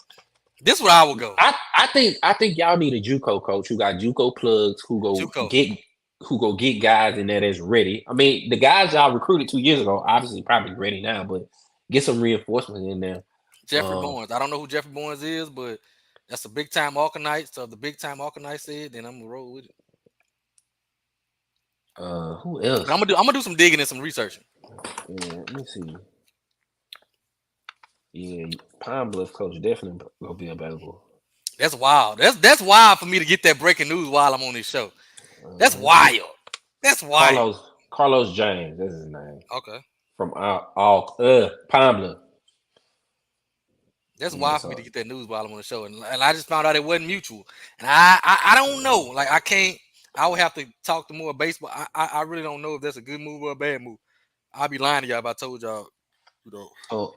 This is where I will go. I think y'all need a JUCO coach who got JUCO plugs JUCO. who go get guys in there that's ready. I mean, the guys y'all recruited 2 years ago, obviously probably ready now, but get some reinforcements in there. Jeffrey Um, Barnes. I don't know who Jeffrey Barnes is, but that's a big time Arcanite. So if the big time Arcanite said, then I'm gonna roll with it. who But else? I'm gonna do some digging and some researching. Yeah, let me see. Yeah, Pine Bluff coach definitely gonna be available. That's wild. That's wild for me to get that breaking news while I'm on this show. That's Uh, wild. That's wild. Carlos James, that's his name. Okay. From all Pine Bluff. That's Yeah, wild for me to so get that news while I'm on the show, and I just found out it wasn't mutual. And I don't know. Like I can't. I would have to talk to more baseball. I really don't know if that's a good move or a bad move. I'd be lying to y'all if I told y'all. You know.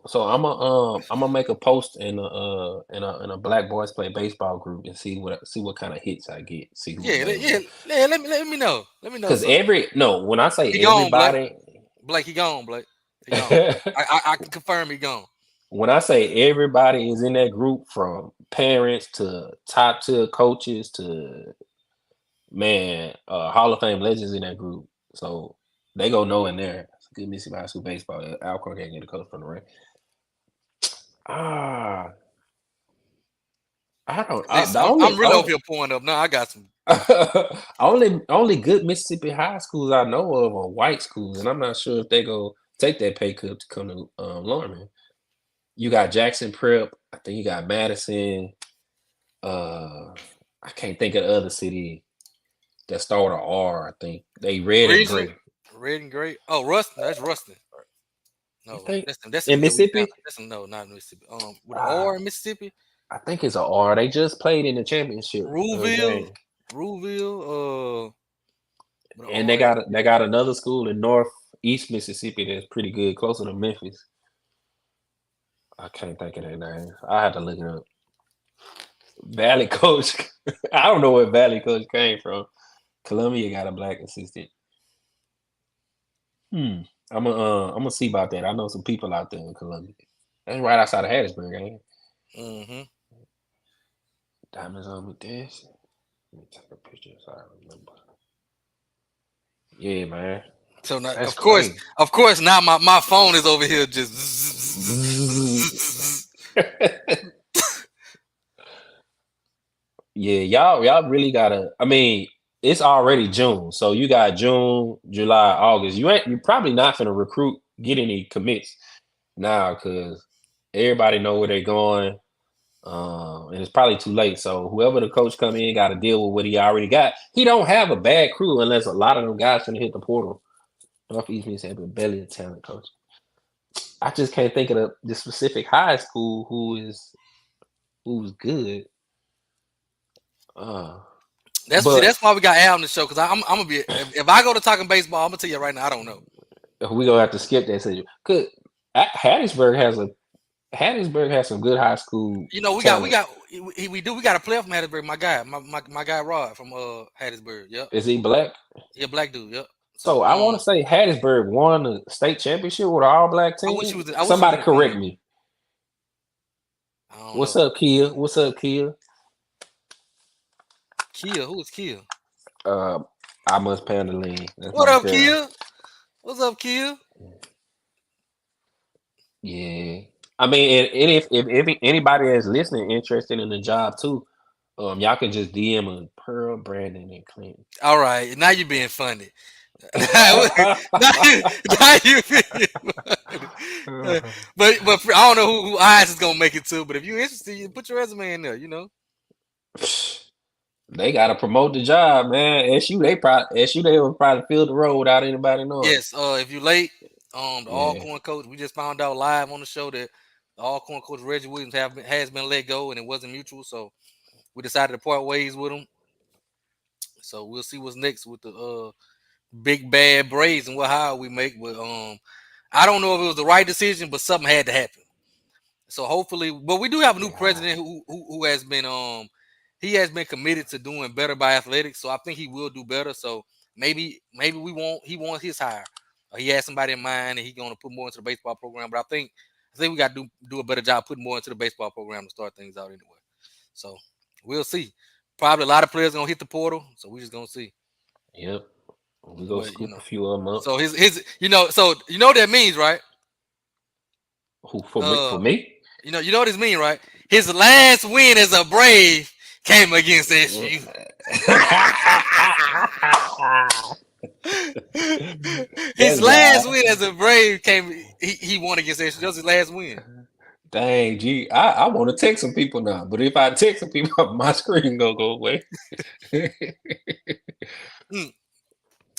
so I'm gonna make a post in a Black Boys Play Baseball group and see what kind of hits I get. See who's Yeah, yeah, available. yeah. Let me know. Let me know, Because sir. when I say He gone, Blake. everybody, Blake, he gone, Blake. He gone. I can confirm he gone. when I say everybody is in that group, from parents to top tier coaches to man, Hall of Fame legends in that group. So they go know in there. It's good Mississippi High School baseball. Alcorn can't get a coach from the ring. Ah, I don't. Listen, The I'm only really over here pouring up. Now I got some. only good Mississippi high schools I know of are white schools, and I'm not sure if they go take that pay cut to come to Lorman. You got Jackson Prep. I think you got Madison. Uh, I can't think of the other city that start with a R. I think they red and Reason, gray. red and gray. Oh, Rustin. That's Rustin. You No, think that's in in Louisiana. Mississippi? That's in, no, not in Mississippi. With an Uh, R in Mississippi. I think it's a R. They just played in the championship Ruleville, game, Ruleville. With an and R. they got another school in northeast Mississippi that's pretty good, closer to Memphis. I can't think of their name. I had to look it up. Valley coach. I don't know where Valley coach came from. Columbia got a black assistant. Hmm. I'm gonna see about that. I know some people out there in Columbia. That's right outside of Hattiesburg, ain't it? Mm-hmm. Diamonds on me this. Let me take a picture so I remember. Yeah, man. So now, That's crazy. of course, now my phone is over here just. Yeah, y'all really gotta. I mean, it's already June, so you got June, July, August. You're probably not gonna get any commits now because Everybody know where they're going. And it's probably too late. So whoever the coach come in got to deal with what he already got. He don't have a bad crew unless a lot of them guys gonna hit the portal. Northeast needs to have a belly of talent, coach. I just can't think of the specific high school who's good. Uh, but That's why we got Al on the show because I'm gonna be if I go to talking baseball, I'm gonna tell you right now I don't know. we gonna have to skip that section. Cause Hattiesburg has some good high school You know we talent. got we got a player from Hattiesburg. My guy, my guy Rod from Hattiesburg. Yep, Is he black? yeah, black dude. Yep. So So I want to say Hattiesburg won the state championship with an all black I wish he team. was. I wish he was Somebody in the correct team. me. I don't What's know. up, Kia? What's up, Kia? Kia, who is Kia? Uh, I must pound the lean. That's What my up, girl. Kia? What's up, Kia? Yeah. I mean, and if anybody that's listening interested in the job too, y'all can just DM a Pearl, Brandon, and Clinton. All right, now you being funny. now you being funny. But I don't know who eyes is gonna make it to. But if you're interested, you put your resume in there. You know. They gotta promote the job, man. SU they will probably fill the role without anybody knowing. Yes. If you late, the Yeah. Alcorn coach, we just found out live on the show that the Alcorn coach Reggie Williams has been let go and it wasn't mutual. So we decided to part ways with him. So we'll see what's next with the big bad Braves and how we make. But I don't know if it was the right decision, but something had to happen. So hopefully, but we do have a new president who has been he has been committed to doing better by athletics. So I think he will do better. So maybe he wants his hire. He has somebody in mind and he's going to put more into the baseball program. But I think we got to do a better job putting more into the baseball program to start things out anyway. So we'll see. Probably a lot of players gonna hit the portal, so we just gonna see. Yep. We go But scoop a few of them up. so his so you know what that means, right? Who for me? For me? You know what this means, right? His last win as a Brave came against SU. His last win as a Brave he won against SU. That was his last win. Dang, gee, I want to text some people now, but if I text some people, my screen gonna go away.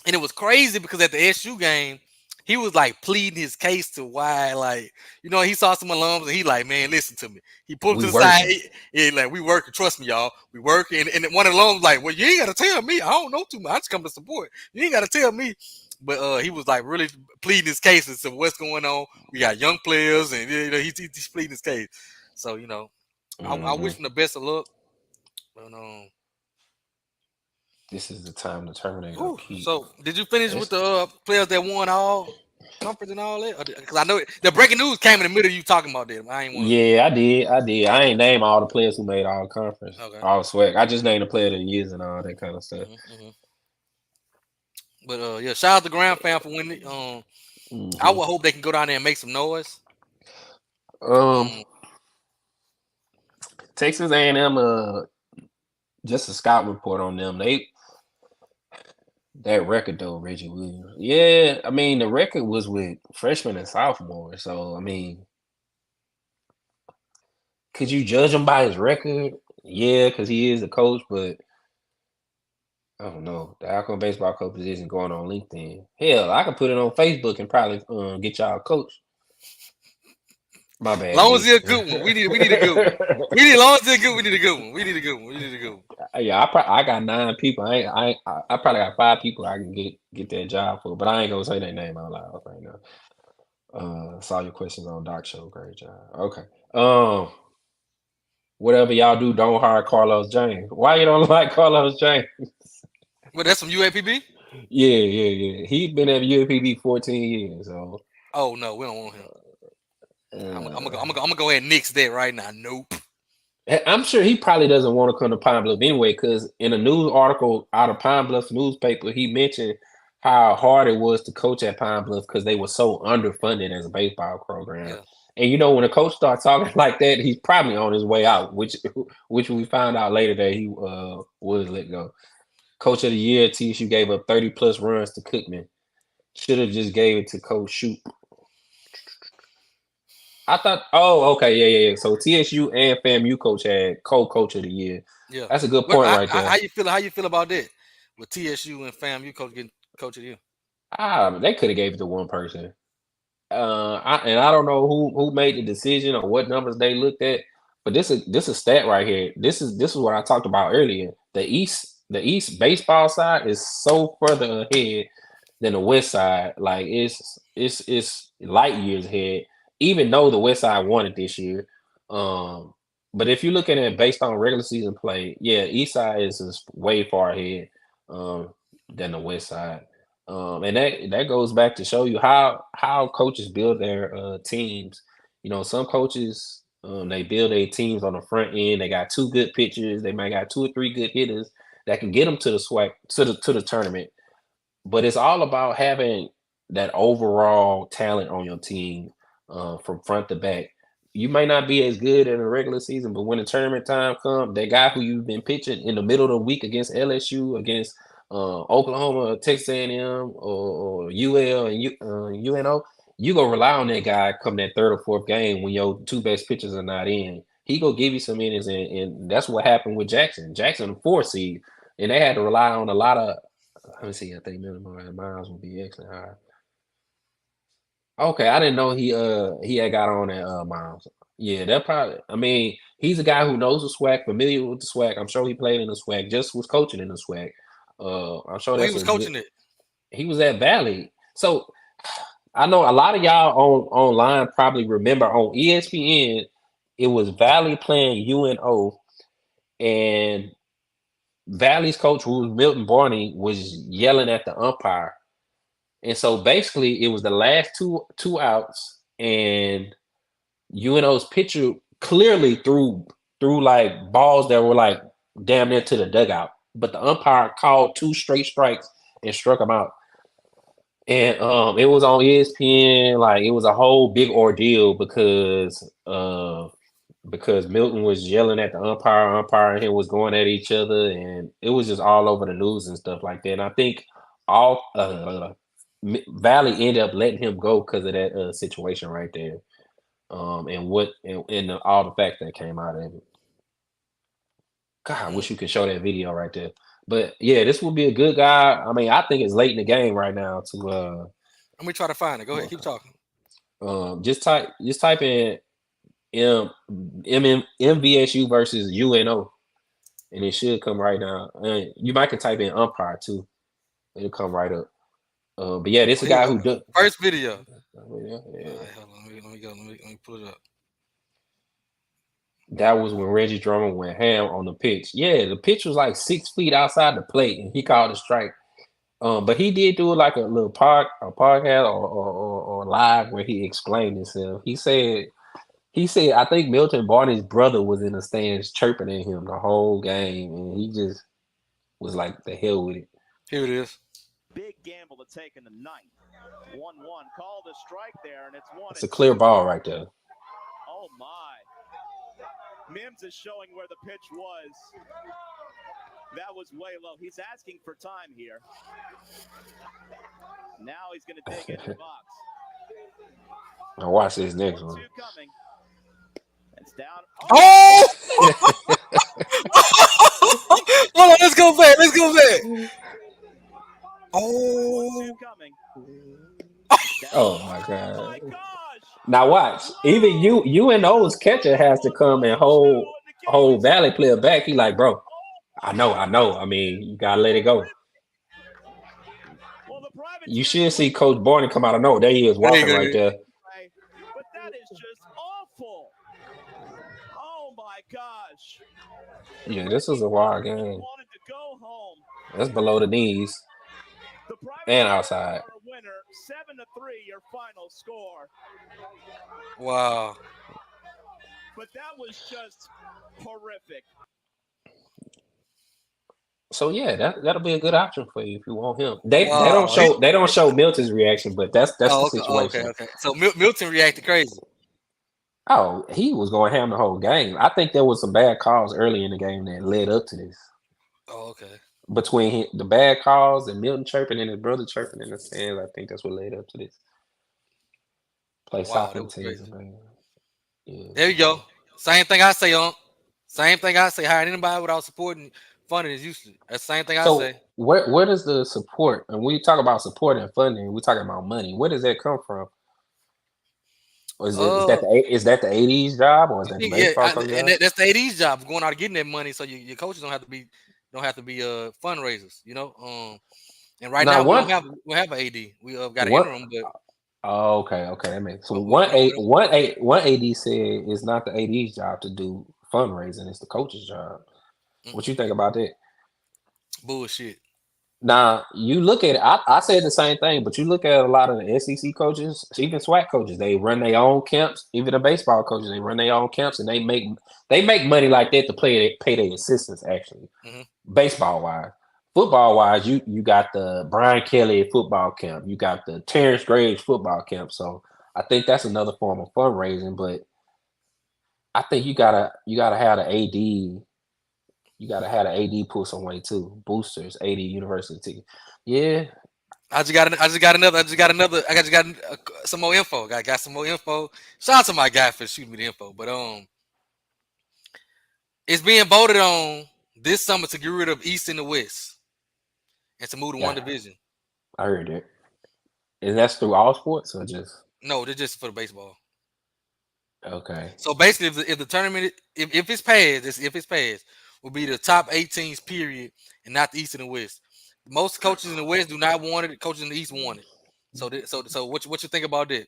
And it was crazy because at the SU game, he was like pleading his case to why, like, you know, he saw some alums and he like, man, listen to me. He pulled to the side, like, we working, trust me, y'all, we working. And one of the alums like, well, you ain't gotta tell me. I don't know too much. I just come to support. You ain't gotta tell me. But he was like really pleading his case as to what's going on. We got young players, and you know, he's pleading his case. So you know, I wish him the best of luck. But this is the time to terminate. So did you finish with the players that won all conference and all that? Because I know the breaking news came in the middle of you talking about that. I did. I ain't name all the players who made all conference, all SWAC. I just named the player of the years and all that kind of stuff. But yeah, shout out to Grand Fam for winning. I would hope they can go down there and make some noise. Texas A&M, just a scout report on them. That record though, Reggie Williams. Yeah, I mean the record was with freshmen and sophomores. So I mean, could you judge him by his record? Yeah, because he is a coach, but I don't know. The Alcorn baseball coach isn't going on LinkedIn. Hell, I could put it on Facebook and probably get y'all a coach. My bad. Long as it's a good one. We need a good one. Long as it's good, we need a good one. We need a good one. Yeah, I got 9 people. I probably got 5 people I can get that job for, but I ain't gonna say their name out loud right now. Saw your questions on Doc Show. Great job. Okay. Whatever y'all do, don't hire Carlos James. Why you don't like Carlos James? Well, that's from UAPB? Yeah. He's been at UAPB 14 years. So. Oh no, we don't want him. I'm gonna go ahead and nix that right now. Nope. I'm sure he probably doesn't want to come to Pine Bluff anyway, because in a news article out of Pine Bluff newspaper, he mentioned how hard it was to coach at Pine Bluff because they were so underfunded as a baseball program. Yeah. And you know, when a coach starts talking like that, he's probably on his way out, which we found out later that he was let go. Coach of the year, TSU gave up 30 plus runs to Cookman. Should have just gave it to Coach Shoop. I thought. Oh, okay, yeah. So TSU and FAMU coach had co-coach of the year. Yeah. That's a good What? point right How there. you feel? How you feel about that? With TSU and FAMU coach getting coach of the year. They could have gave it to one person. I don't know who made the decision or what numbers they looked at, but this is stat right here. This is what I talked about earlier. The East baseball side is so further ahead than the West side. Like it's light years ahead. Even though the West side won it this year, um, but if you're looking at it based on regular season play, yeah, East side is way far ahead um, than the West side. And that goes back to show you how coaches build their teams. Some coaches they build their teams on the front end. They got two good pitchers. They might got two or three good hitters that can get them to the SWAC to the tournament. But it's all about having that overall talent on your team from front to back. You may not be as good in the regular season, but when the tournament time comes, that guy who you've been pitching in the middle of the week against LSU, against Oklahoma, Texas A&M, or UL and UNO, you gonna rely on that guy come that third or fourth game when your two best pitchers are not in. He gonna give you some innings, and that's what happened with Jackson. Jackson, the four seed, and they had to rely on a lot of. Let me see. I think minimum miles would be excellent high. Okay, I didn't know he had got on at miles. Yeah, that probably. I mean, he's a guy who knows the swag, familiar with the swag. I'm sure he played in the swag, just was coaching in the swag. I'm sure Oh, he that's was a good. coaching it. He was at Valley, so I know a lot of y'all online probably remember on ESPN. It was Valley playing UNO, and Valley's coach, who was Milton Barney, was yelling at the umpire. And so basically, it was the last two outs, and UNO's pitcher clearly threw like balls that were like damn near to the dugout, but the umpire called two straight strikes and struck him out. And it was on ESPN, like it was a whole big ordeal because Milton was yelling at the umpire and him was going at each other, and it was just all over the news and stuff like that. And I think all Valley ended up letting him go because of that situation right there, and all the facts that came out of it. God, I wish you could show that video right there. But yeah, this would be a good guy. I mean, I think it's late in the game right now Let me try to find it. Go ahead, keep talking. just type in MVSU versus UNO, and it should come right now. And you might can type in umpire too; it'll come right up. But yeah, this Oh, is a here we guy go. who does. First video. Yeah, All right, hold on. Let me go. Let me pull it up. that was when Reggie Drummond went ham on the pitch. Yeah, the pitch was like 6 feet outside the plate, and he called a strike. But he did do like a little podcast or live where he explained himself. He said I think Milton Barney's brother was in the stands chirping at him the whole game, and he just was like, "The hell with it." Here it is. Big gamble to take in the ninth. 1-1. Call the strike there, and it's 1-2. It's a clear ball right there. Oh, my. Mims is showing where the pitch was. That was way low. He's asking for time here. Now he's going to dig into the box. Now watch this next one. Coming. It's down. Oh! Hold on, let's go back. Let's go back. Oh. Oh my God. Now watch. Even UNO's catcher has to come and hold Valley player back. He like, bro, I know. I mean, you gotta let it go. You should see Coach Barney come out of nowhere. There he is walking right there. But that is just awful. Oh my gosh. Yeah, this is a wild game. Wanted to go home. That's below the knees and outside. Winner, 7-3, your final score. Wow. But that was just horrific. So yeah, that'll be a good option for you if you want him. They don't show Milton's reaction, but that's the situation. Okay. So Milton reacted crazy. Oh, he was going ham the whole game. I think there was some bad calls early in the game that led up to this. Oh, okay. Between the bad calls and Milton chirping and his brother chirping in the stands, I think that's what led up to this. Play soccer teams, man. Yeah. There you go. Same thing I say, Same thing I say. Hiring anybody without supporting funding is useless. That's the same thing I So say. where does the support, and when we talk about support and funding, we talking about money. Where does that come from? Or Uh, is that the AD's job, or is I that the think yeah, baseball coach and job? that's the AD's job, going out and getting that money, so your coaches don't have to be fundraisers, And right Now now one we have an AD. We got an one interim, but oh, okay, that makes so we don't. one AD said it's not the AD's job to do fundraising, it's the coach's job. What you Mm-mm, think about that? bullshit. Now you look at it. I said the same thing, but you look at a lot of the SEC coaches, even SWAC coaches. They run their own camps. Even the baseball coaches, they run their own camps, and they make money like that to pay their assistants. Actually, Hmm. baseball wise, football wise, you got the Brian Kelly football camp. You got the Terrence Graves football camp. So I think that's another form of fundraising. But I think you gotta have the AD. You gotta have the AD pull some way too. Boosters, AD university. Yeah, I just got some more info. Got some more info. Shout out to my guy for shooting me the info. But it's being voted on this summer to get rid of East and the West and to move to one yeah, division. I heard it. And that's through all sports or just No, they're just for the baseball. okay? So basically, if the tournament, if it's passed, if it's passed, will be the top 18s period, and not the East and the West. Most coaches in the West do not want it. The coaches in the East want it. So what you think about that?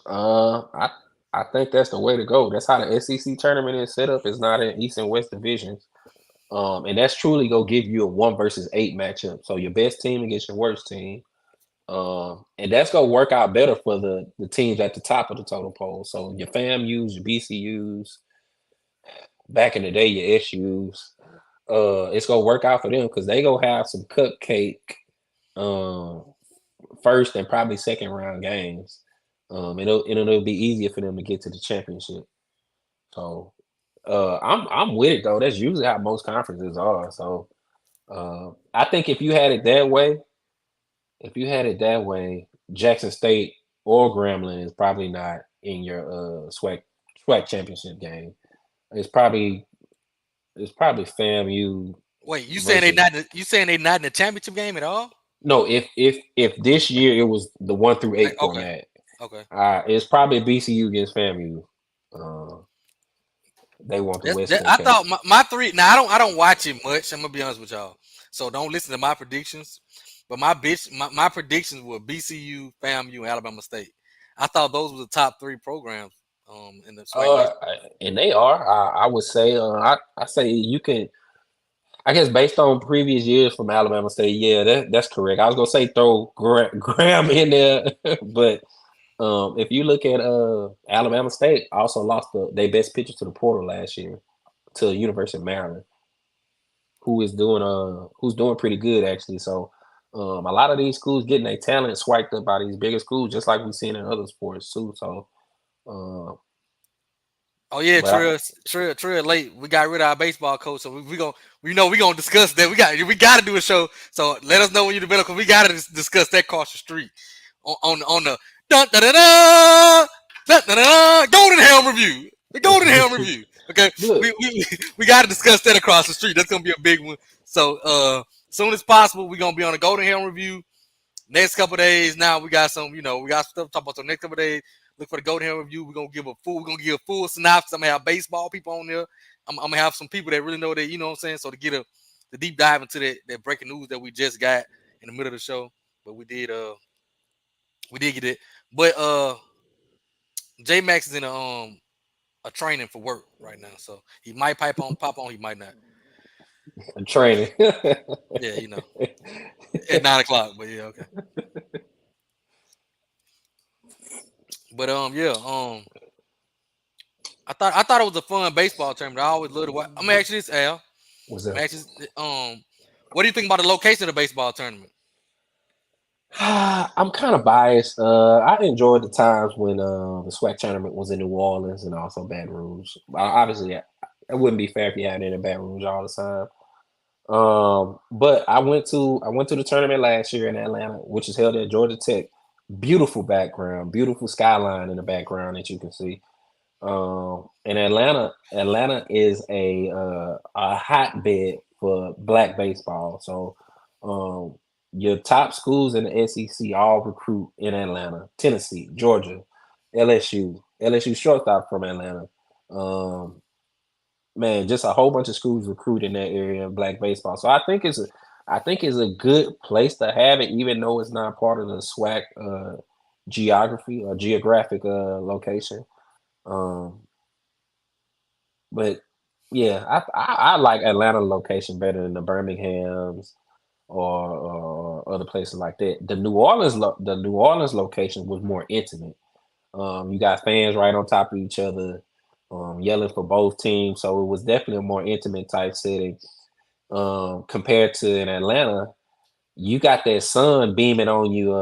Uh, I I think that's the way to go. That's how the SEC tournament is set up. It's not in East and West divisions. And that's truly gonna give you a 1 versus 8 matchup. So your best team against your worst team. And that's gonna work out better for the teams at the top of the total poll. So your FAMU's, your BCU's, back in the day, your SU's. It's gonna work out for them because they gonna have some cupcake um first and probably second round games. It'll be easier for them to get to the championship. So I'm with it though. That's usually how most conferences are. So I think if you had it that way, Jackson State or Grambling is probably not in your SWAC championship game. It's probably FAMU Wait, versus you saying they not in the championship game at all? no. If this year it was the 1 through 8 Okay, format, okay. it's probably BCU against FAMU. Uh, they want the West I cupcake. thought my three. Now I don't watch it much. I'm gonna be honest with y'all. So don't listen to my predictions. But my predictions were BCU, FAMU, and Alabama State. I thought those were the top three programs in the SWAC baseball. And they are. I would say. I say you can. I guess based on previous years from Alabama State, yeah, that's correct. I was gonna say throw Graham in there, but if you look at Alabama State, also lost their best pitcher to the portal last year to University of Maryland, who's doing pretty good actually. So a lot of these schools getting their talent swiped up by these bigger schools, just like we've seen in other sports too. So, uh, Oh yeah, but Trill late. We got rid of our baseball coach, so we gonna discuss that. We got to do a show. So let us know when you develop, because we got to discuss that across the street on the dun, dun, dun, dun, dun, dun, dun, Golden Helm review. The Golden Helm review. Okay, look, we got to discuss that across the street. That's gonna be a big one. So soon as possible, we're gonna be on the Golden Helm review. Next couple of days, now we got we got stuff to talk about. So next couple of days, look for the Golden Hair review. We're gonna give a full synopsis. I'm gonna have baseball people on there. I'm gonna have some people that really know that, you know what I'm saying. So to get the deep dive into that breaking news that we just got in the middle of the show. But we did get it. But J Max is in a training for work right now. So he might pop on, he might not. training. Yeah, at 9 o'clock. But yeah, okay. But yeah, I thought it was a fun baseball tournament. I always loved to watch. I'm actually this Al. What's I'm up? actually what do you think about the location of the baseball tournament? I'm kind of biased. I enjoyed the times when the SWAC tournament was in New Orleans and also Baton Rouge. Obviously, it wouldn't be fair if you had it in Baton Rouge all the time. But I went to the tournament last year in Atlanta, which is held at Georgia Tech. Beautiful background, beautiful skyline in the background that you can see. And Atlanta is a hotbed for black baseball. So your top schools in the SEC all recruit in Atlanta: Tennessee, Georgia, LSU shortstop from Atlanta. Um, man, just a whole bunch of schools recruit in that area of black baseball. So I think it's a good place to have it, even though it's not part of the SWAC geography or geographic location. Um, but yeah, I like Atlanta location better than the Birmingham's or other places like that. The New Orleans location was more intimate. You got fans right on top of each other, yelling for both teams. So it was definitely a more intimate type setting. Compared to in Atlanta, you got that sun beaming on you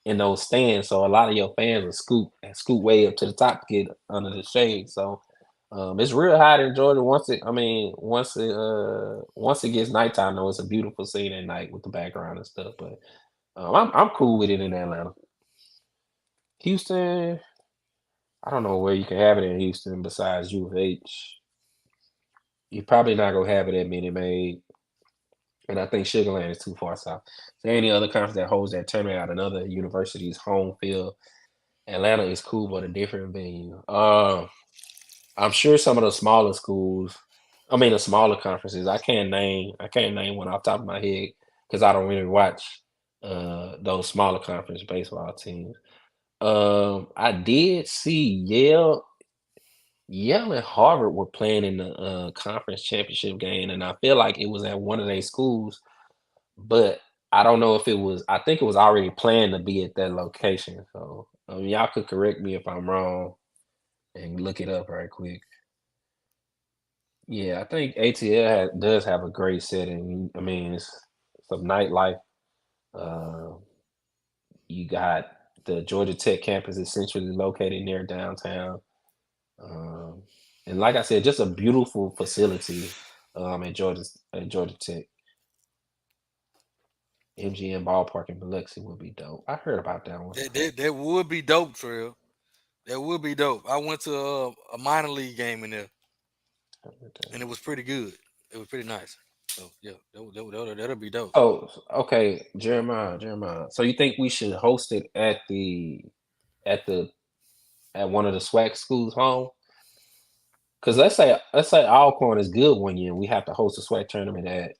in those stands. So a lot of your fans will scoot way up to the top to get under the shade. So it's real hot in Georgia. Once it gets nighttime though, it's a beautiful scene at night with the background and stuff. But I'm cool with it in Atlanta. Houston, I don't know where you can have it in Houston besides U of H. You're probably not gonna have it at Minute Maid, and I think Sugar Land is too far south. So any other conference that holds that tournament at another university's home field, Atlanta is cool, but a different venue. I'm sure some of the smaller schools, I mean the smaller conferences, I can't name one off the top of my head because I don't really watch those smaller conference baseball teams. I did see Yale and Harvard were playing in the conference championship game, and I feel like it was at one of their schools, but I don't know if it was. I think it was already planned to be at that location. So y'all could correct me if I'm wrong and look it up right quick. Yeah, I think does have a great setting. I mean, it's some nightlife. Uh, you got the Georgia Tech campus is centrally located near downtown. Um, and like I said, just a beautiful facility at Georgia Tech. MGM Ballpark in Biloxi would be dope. I heard about that one. That would be dope, Trail. That would be dope. I went to a minor league game in there, and it was pretty good. It was pretty nice. So yeah, that'll be dope. Oh, okay, Jeremiah. So you think we should host it at the at one of the SWAC schools home? Because let's say Alcorn is good one year, and we have to host a SWAC tournament at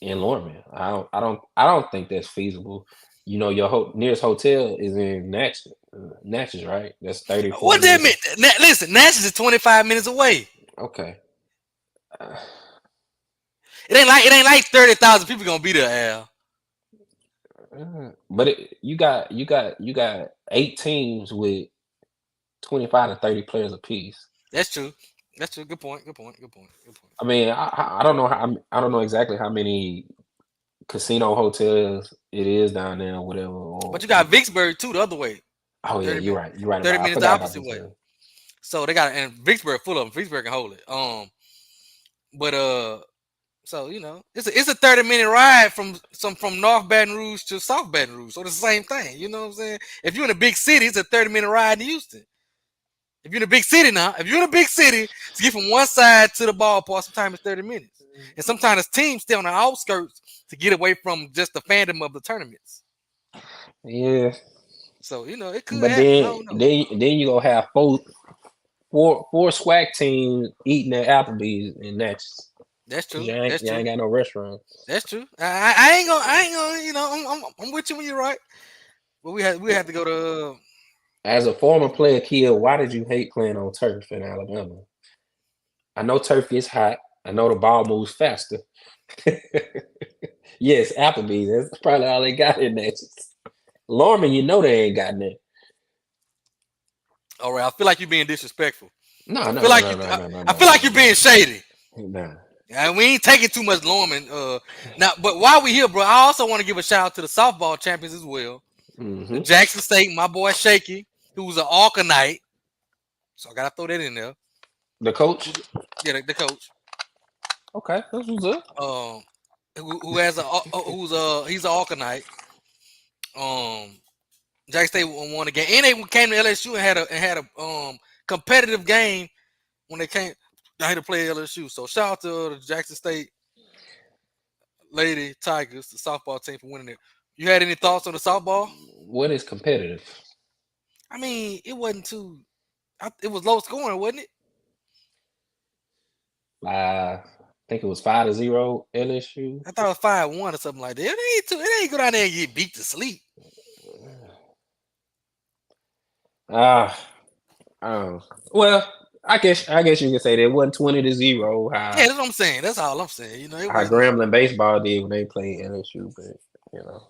in Lorman. I don't think that's feasible. You know, your nearest hotel is in Natchez, right? That's 30, What 40 that minutes. mean? Listen, Natchez is 25 minutes away. Okay. Uh, It ain't like 30,000 people gonna be there, Al. but you got 8 teams with 25 to 30 players apiece. That's true. That's true. Good point. Good point. Good point. Good point. I mean, I don't know I don't know exactly how many casino hotels it is down there or whatever. But you got Vicksburg too, the other way. Oh yeah, 30 you're minutes. right. You're right 30 about. I minutes the forgot about opposite this. way. So they got and Vicksburg full of them. Vicksburg can hold it. But so it's a 30-minute ride from North Baton Rouge to South Baton Rouge. So it's the same thing. You know what I'm saying? If you're in a big city, it's a 30-minute ride to Houston. If you're in a big city to get from one side to the ballpark, sometimes it's 30 minutes. And sometimes teams stay on the outskirts to get away from just the fandom of the tournaments. Yeah, So it could but happen. I don't know. then you gonna have four SWAC teams eating at Applebee's and Natchez. That's true. You ain't got no restaurant. That's true. I ain't gonna. I'm with you when you're right. But we have to go to. As a former player, Kia, why did you hate playing on turf in Alabama? I know turf is hot. I know the ball moves faster. Yes, Applebee's. That's probably all they got in there. Lorman, you know they ain't got that. All right, I feel like you're being disrespectful. No, I no, feel no, like no, you. no, no, no, I feel like you're no, being shady. no. And we ain't taking too much Lorman. Now, but while we here, bro, I also want to give a shout out to the softball champions as well. Mm-hmm. Jackson State, my boy Shaky, who was an Alkanite. So I gotta throw that in there. The coach? Yeah, the coach. Okay, that's what's up. Who has he's an Alkanite. Jackson State won the game, and they came to LSU and had a competitive game when they came. I had to play LSU. So shout out to the Jackson State Lady Tigers, the softball team, for winning it. You had any thoughts on the softball? What is competitive? I mean, it wasn't too. It was low scoring, wasn't it? I think it was 5-0 LSU. I thought it was 5-1 or something like that. It ain't go down there and get beat to sleep. Well, I guess you can say that it wasn't 20-0. Yeah, that's what I'm saying. That's all I'm saying. You know, it How wasn't. Grambling baseball did when they played LSU, but you know,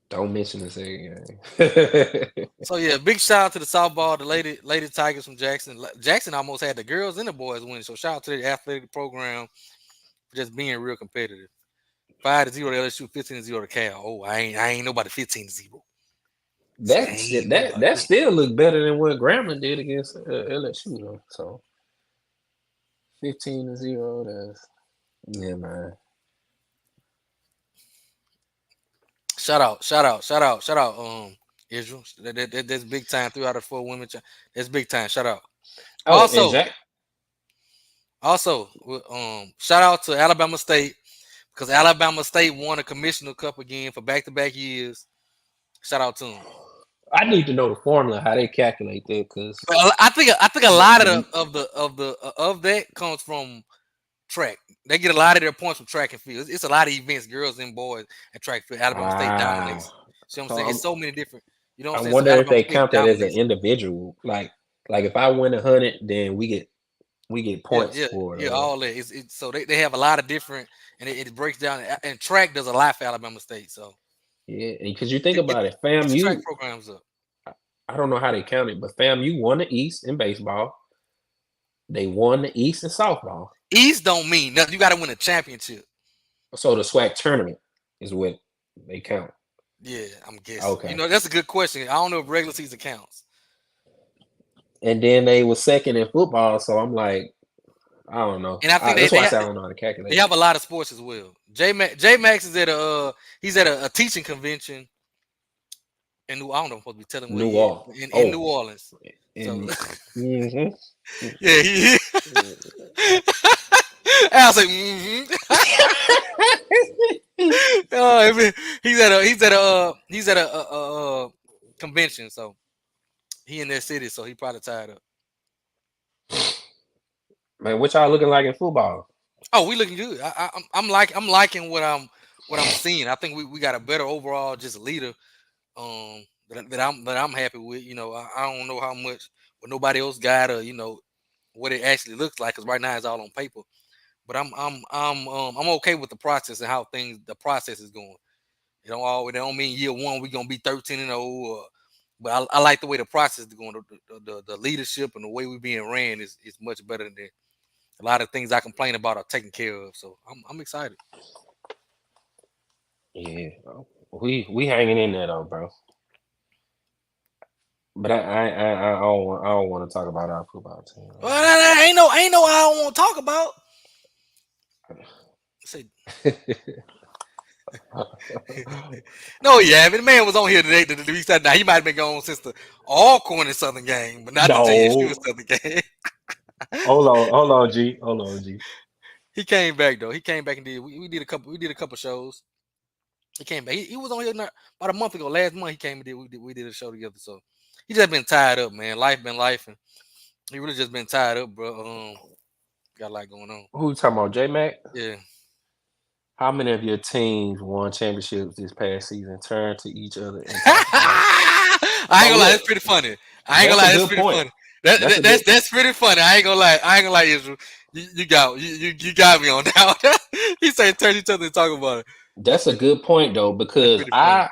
don't mention the second game. So yeah, big shout out to the softball, the lady Tigers from Jackson. Jackson almost had the girls and the boys winning. So shout out to the athletic program for just being real competitive. 5-0 to LSU, 15-0 to Cal. Oh, I ain't nobody 15-0. That still look better than what Grambling did against LSU. Though. So 15-0. That's man. Shout out, Israel. That's big time. 3 out of 4 women. That's big time. Shout out. Also, shout out to Alabama State, because Alabama State won a Commissioner Cup again for back-to-back years. Shout out to them. I need to know the formula how they calculate that, because I think a lot of that comes from track. They get a lot of their points from track and field. It's a lot of events, girls and boys, and track field. Alabama State dominates. See what I'm saying? It's so many different. You know what I'm saying? I wonder so if they State count that as an dominates. individual. Like if I win 100, then we get points for it. Yeah, all that. So they have a lot of different, and it breaks down. And track does a lot for Alabama State. So yeah, because you think about it, FAMU track programs up. I don't know how they count it, but FAMU won the East in baseball. They won the East in softball. East don't mean nothing. You got to win a championship. So the SWAC tournament is what they count. Yeah, I'm guessing. Okay. You know, that's a good question. I don't know if regular season counts. And then they were second in football, so I'm like, I don't know. And I think that's why I say I don't know how to calculate. They have a lot of sports as well. J Max is at a teaching convention in I don't know if I'm supposed to be telling New Orleans. In New Orleans. Mm-hmm. Yeah, he I was like, he's at a convention, so he in that city, so he probably tied up. Man, what y'all looking like in football? Oh, we looking good. I'm liking what I'm seeing. I think we got a better overall just leader that I'm happy with. You know, I don't know how much what nobody else got, or you know what it actually looks like, because right now it's all on paper. But I'm okay with the process and how the process is going. It don't mean year one we're gonna be 13-0, but I like the way the process is going. The leadership and the way we're being ran is much better than that. A lot of things I complain about are taken care of, so I'm excited. Yeah, we hanging in there though, bro. But I don't want to talk about our football team. Well, ain't no I don't want to talk about. No, yeah, the man was on here today. Now he might have been gone since the Alcorn and Southern game, but not the JSU and Southern game. Hold on, G. He came back though. He came back and we did a couple shows. He came back. He was on here about a month ago. Last month he came and we did a show together. So he just been tied up, man. Life been life, and he really just been tied up, bro. Got a lot going on. Who you talking about, J Mac? Yeah. How many of your teams won championships this past season? Turn to each other. I ain't gonna lie, that's pretty funny. That's pretty funny. That's pretty funny. I ain't gonna lie, Israel. You got me on that. He said turn each other and talk about it. That's a good point though, because on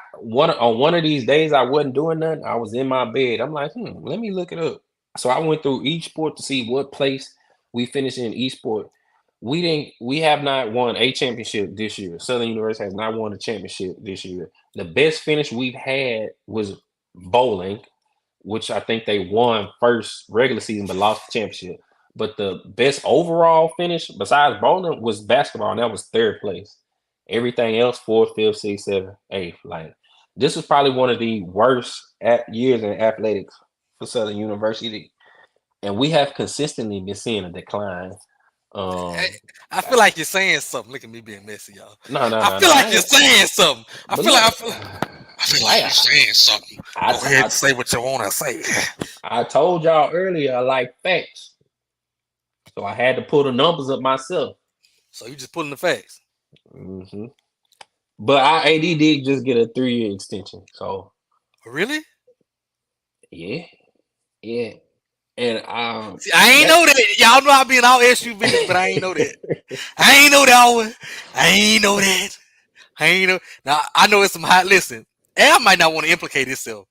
one of these days I wasn't doing nothing. I was in my bed. I'm like, let me look it up. So I went through each sport to see what place we finished in each sport. We have not won a championship this year. Southern University has not won a championship this year. The best finish we've had was bowling, which I think they won first regular season but lost the championship. But the best overall finish besides bowling was basketball, and that was third place. Everything else, fourth, fifth, sixth, seventh, eighth. Like this was probably one of the worst years in athletics for Southern University, and we have consistently been seeing a decline. Hey, Um, I feel like you're saying something. Look at me being messy, y'all. no, no, I no, no. feel like you're saying something. But look, I feel like you're saying something. I, Go ahead I, and say what you want to say. I told y'all earlier I like facts, so I had to pull the numbers up myself. So you just pulling the facts. hmm But our AD did just get a 3-year extension, so Really? yeah, yeah. And See, I ain't know that. Y'all know I be in all SUVs, but I ain't know that. I ain't know that one. I ain't know that. I ain't know. Now I know it's some hot. Listen, Al might not want to implicate himself.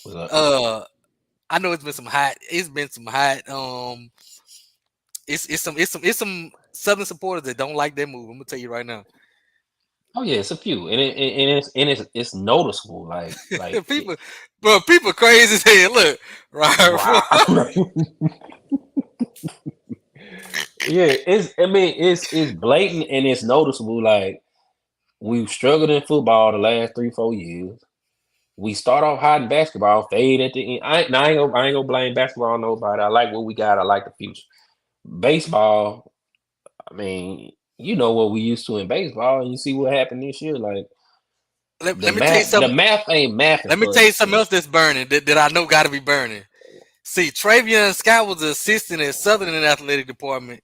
I know it's been some hot. It's been some hot. It's some Southern supporters that don't like that move. I'm gonna tell you right now. Oh yeah, it's a few, and it's noticeable. Like people, bro, people crazy as hell. Look, right. yeah, it's blatant and it's noticeable. Like we've struggled in football the last 3-4 years. We start off hot in basketball, fade at the end. I ain't gonna blame basketball on nobody. I like what we got. I like the future. Baseball, I mean, you know what we used to in baseball, and you see what happened this year. Like let me tell you something. The math ain't mathing. Let me tell you something else that's burning that I know got to be burning. See, Travion Scott was the assistant at Southern in the athletic department.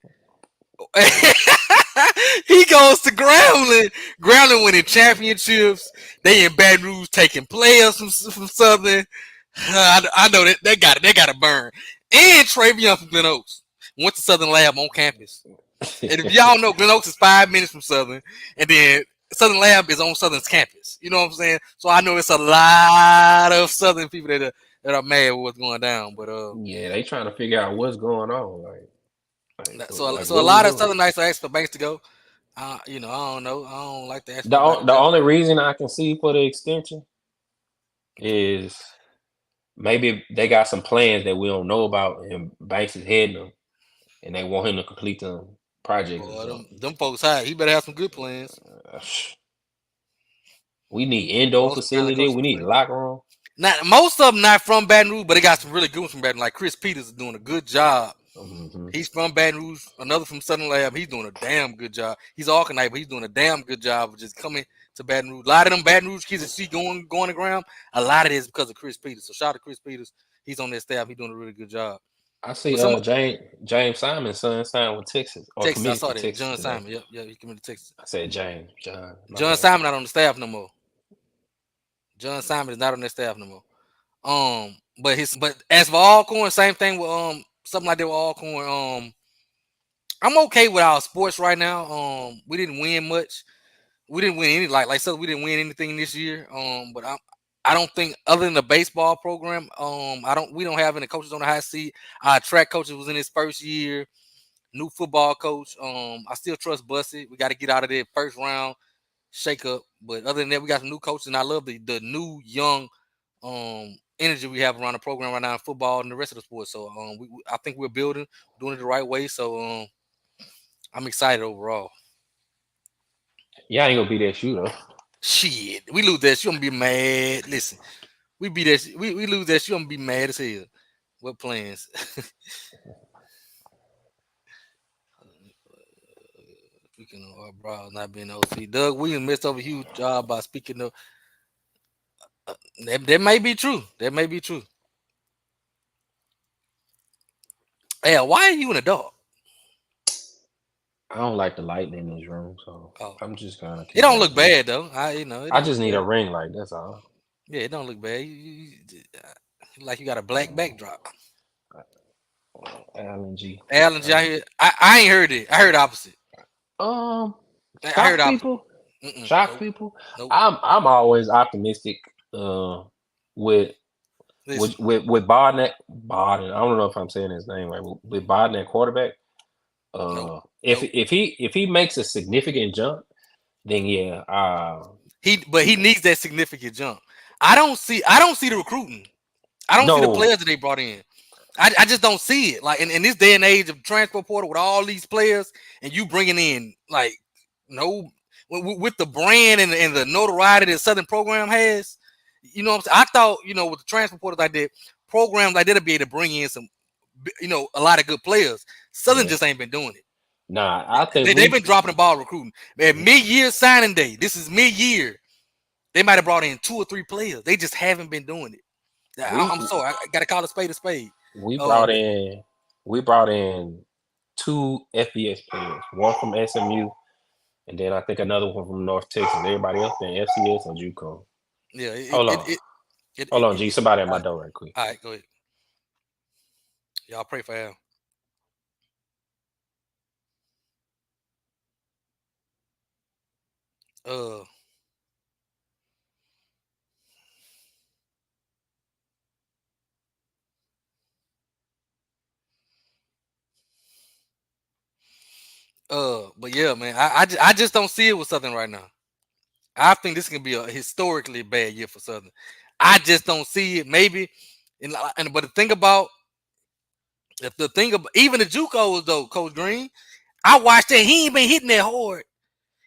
He goes to Grambling winning championships. They in Baton Rouge taking players from Southern. I know that got to burn. And Travion from Glen Oaks went to Southern Lab on campus. And if y'all know, Glen Oaks is 5 minutes from Southern, and then Southern Lab is on Southern's campus. You know what I'm saying? So I know it's a lot of Southern people that are mad with what's going down. But yeah, they trying to figure out what's going on. so a what we lot of doing? Southern Knights are asking for Banks to go. I don't know. I don't like to ask The nobody. only reason I can see for the extension is maybe they got some plans that we don't know about, and Banks is heading them, and they want him to complete the project. Boy, them folks high. He better have some good plans. We need indoor Most talented facility. coaches We need play. locker room. Not most of them not from Baton Rouge, but they got some really good ones from Baton Rouge. Like Chris Peters is doing a good job. He's from Baton Rouge. Another from Southern Lab. He's doing a damn good job. He's Arcanite, but he's doing a damn good job of just coming to Baton Rouge. A lot of them Baton Rouge kids that see going to ground. A lot of it is because of Chris Peters. So shout out to Chris Peters. He's on that staff. He's doing a really good job. I see James Simon's son signed with Texas or Texas, I committed saw to that. Texas John today. Simon. Yep, he committed to Texas. I said John. John Simon not on the staff no more. John Simon is not on that staff no more. But as for Alcorn, same thing with something like that with Alcorn. I'm okay with our sports right now. We didn't win much. We didn't win any like so we didn't win anything this year. But I don't think other than the baseball program, we don't have any coaches on the hot seat. Our track coach was in his first year. New football coach. I still trust Bussy. We got to get out of there first round shake up. But other than that, we got some new coaches, and I love the new young energy we have around the program right now in football and the rest of the sports. So I think we're doing it the right way. So I'm excited overall. Yeah, I ain't gonna be that shooter. Shit, we lose that. She gonna be mad. Listen, we lose that. She gonna be mad as hell. What plans? Speaking of our bro not being OC, Doug Williams messed up a huge job by speaking of. That may be true. That may be true. Hey, why are you in a dog? I don't like the lighting in this room, so I'm just gonna. It don't look bad though. I just need a ring light. That's all. Yeah, it don't look bad. You like you got a black backdrop. Alan G. I hear. I ain't heard it. I heard the opposite. Shock people. Shock people. Nope. I'm always optimistic. With Barnett. I don't know if I'm saying his name right. With Barnett quarterback. If he makes a significant jump, then yeah. He needs that significant jump. I don't see the recruiting. I don't see the players that they brought in. I just don't see it. Like in this day and age of transfer portal with all these players, and you bringing in like with the brand and the notoriety that Southern program has. You know what I'm saying? I thought, with the transfer portals I did, programs like that would be able to bring in some, a lot of good players. Southern Yeah. just ain't been doing it. Nah, I think They've been dropping the ball recruiting. At mid-year signing day, this is mid-year. They might have brought in 2 or 3 players. They just haven't been doing it. I'm sorry. I got to call a spade a spade. we brought in 2 FBS players, one from SMU, and then I think another one from North Texas. Everybody else been FCS or JUCO. Yeah. Hold on, G. Somebody at All my right, door right quick. all right, go ahead. Y'all pray for Al. Uh, but yeah, man, I just don't see it with Southern right now. I think this can be a historically bad year for Southern. I just don't see it. Maybe, but the thing about even the JUCOs though, Coach Green, I watched that he ain't been hitting that hard.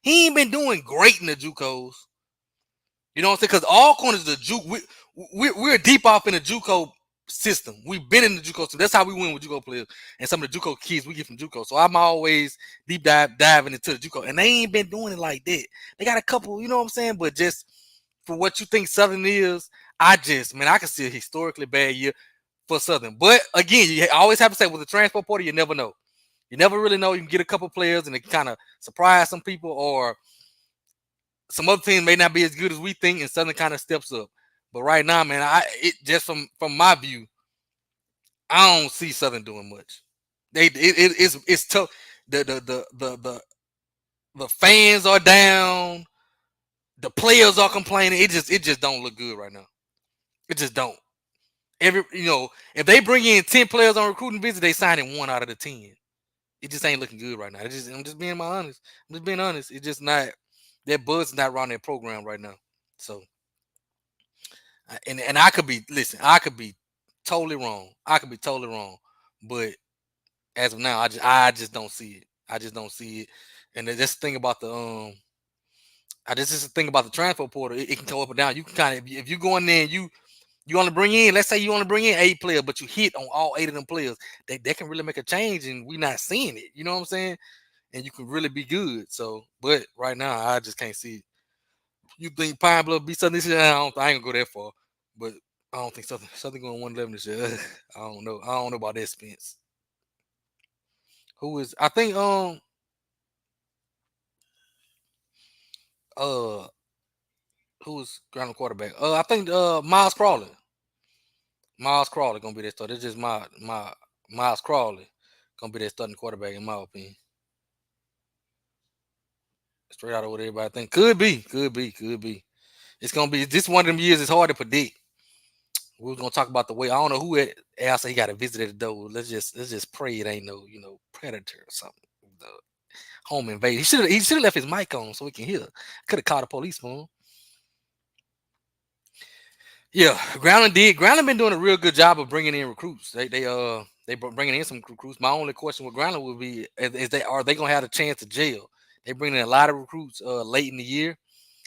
He ain't been doing great in the JUCOs. You know what I'm saying? Because all corners of the JUCO, we're deep off in the JUCO system. We've been in the JUCO system. That's how we win with JUCO players and some of the JUCO kids we get from JUCO. So I'm always diving into the JUCO, and they ain't been doing it like that. They got a couple, you know what I'm saying? But just for what you think Southern is, I can see a historically bad year for Southern. But again, you always have to say with the transfer portal, you never know. You never really know. You can get a couple players and it can kind of surprise some people, or some other teams may not be as good as we think, and Southern kind of steps up. But right now, man, it just from my view, I don't see Southern doing much. It's tough. The fans are down. The players are complaining. It just don't look good right now. It just don't. If they bring in 10 players on recruiting visit, they signing 1 out of the 10. It just ain't looking good right now. I'm just being honest. I'm just being honest. It's just not, that buzz is not around their program right now. So, and I could be, listen, I could be totally wrong. But as of now, I just don't see it. I just don't see it. And that's the thing about the transfer portal. It can go up and down. You can kind of, if you go in there and you only bring in, let's say you only bring in 8 players, but you hit on all 8 of them players, they can really make a change, and we're not seeing it. You know what I'm saying? And you can really be good. So, but right now, I just can't see it. You think Pine Bluff beat Southern this year? I ain't gonna go that far, but I don't think Southern going 111 this year. I don't know. I don't know about that, Spence. Who is? I think uh who is ground quarterback? I think Miles Crawley. Miles Crawley gonna be that starter. It's just my Miles Crawley gonna be that starting quarterback in my opinion. Straight out of what everybody think. Could be. It's gonna be this one of them years. It's hard to predict. We was gonna talk about the way. I don't know who else he got to visit at the door. Let's just pray it ain't no predator or something. The home invader. He should have left his mic on so we can hear. Could have called the police for him. Yeah, Groundling been doing a real good job of bringing in recruits. They bringing in some recruits. My only question with Groundling would be is are they gonna have a chance to jail? They bring in a lot of recruits late in the year,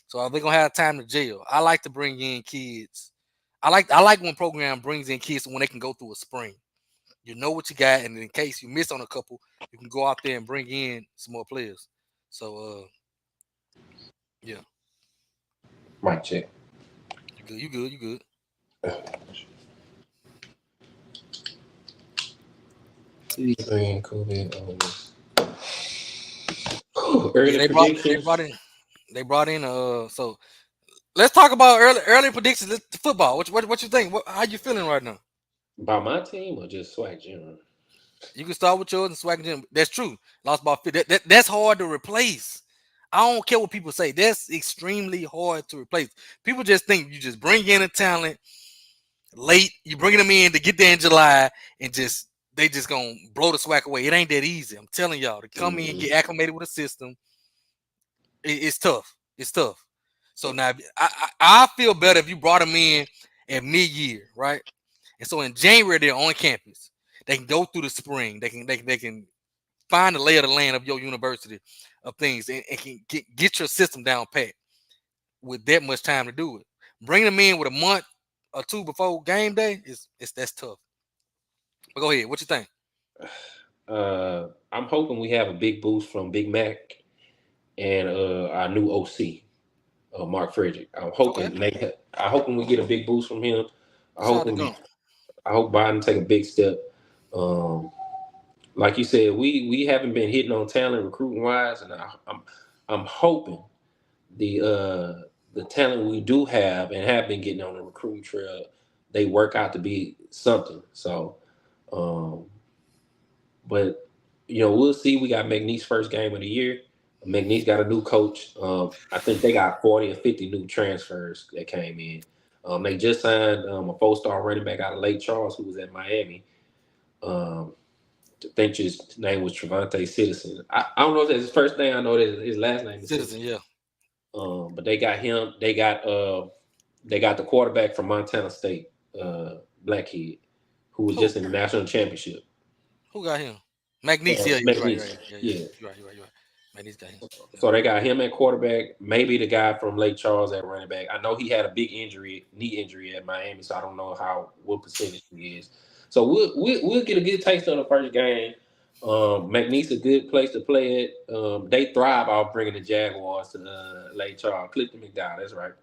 so are they gonna have time to jail? I like to bring in kids. I like when program brings in kids when they can go through a spring. You know what you got, and in case you miss on a couple, you can go out there and bring in some more players. So yeah. Mic check. You good. Bring COVID. Yeah, they brought in so let's talk about early predictions. Football. What you think? How you feeling right now? About my team or just Swag General? You can start with yours and Swac'N. That's true. Lost by 50. That's hard to replace. I don't care what people say. That's extremely hard to replace. People just think you just bring in a talent late. You bringing them in to get there in July and they just gonna blow the swag away. It ain't that easy. I'm telling y'all to come in and get acclimated with a system. It's tough. It's tough. So now I feel better if you brought them in at mid-year, right? And so in January they're on campus. They can go through the spring. They can find the lay of the land of your university of things and can get your system down pat with that much time to do it. Bring them in with a month or two before game day that's tough. But go ahead, what you think? I'm hoping we have a big boost from Big Mac and our new OC, Mark Frederick. Okay, I'm hoping we get a big boost from him. I shout out hope to we, Gump. I hope Biden take a big step. Um, like you said, we haven't been hitting on talent recruiting wise, and I'm hoping the talent we do have and have been getting on the recruiting trail, they work out to be something. So, um, but we'll see. We got McNeese first game of the year. McNeese got a new coach. I think they got 40 or 50 new transfers that came in. They just signed a 4-star running back out of Lake Charles who was at Miami. Um, I think his name was Trevante Citizen. I don't know if that's his first name. I know that his last name is Citizen, Citizen. yeah. But they got him. They got the quarterback from Montana State, black kid, who was Who? just in the national championship. Who got him? McNeese, yeah, you're right, McNeese. yeah. Yeah. You're right. McNeese got him. Yeah. So they got him at quarterback. Maybe the guy from Lake Charles at running back. I know he had a big knee injury at Miami, so I don't know what percentage he is. So we'll get a good taste of the first game. McNeese a good place to play it. They thrive off bringing the Jaguars to Lake Charles. Clifton McDowell, that's right.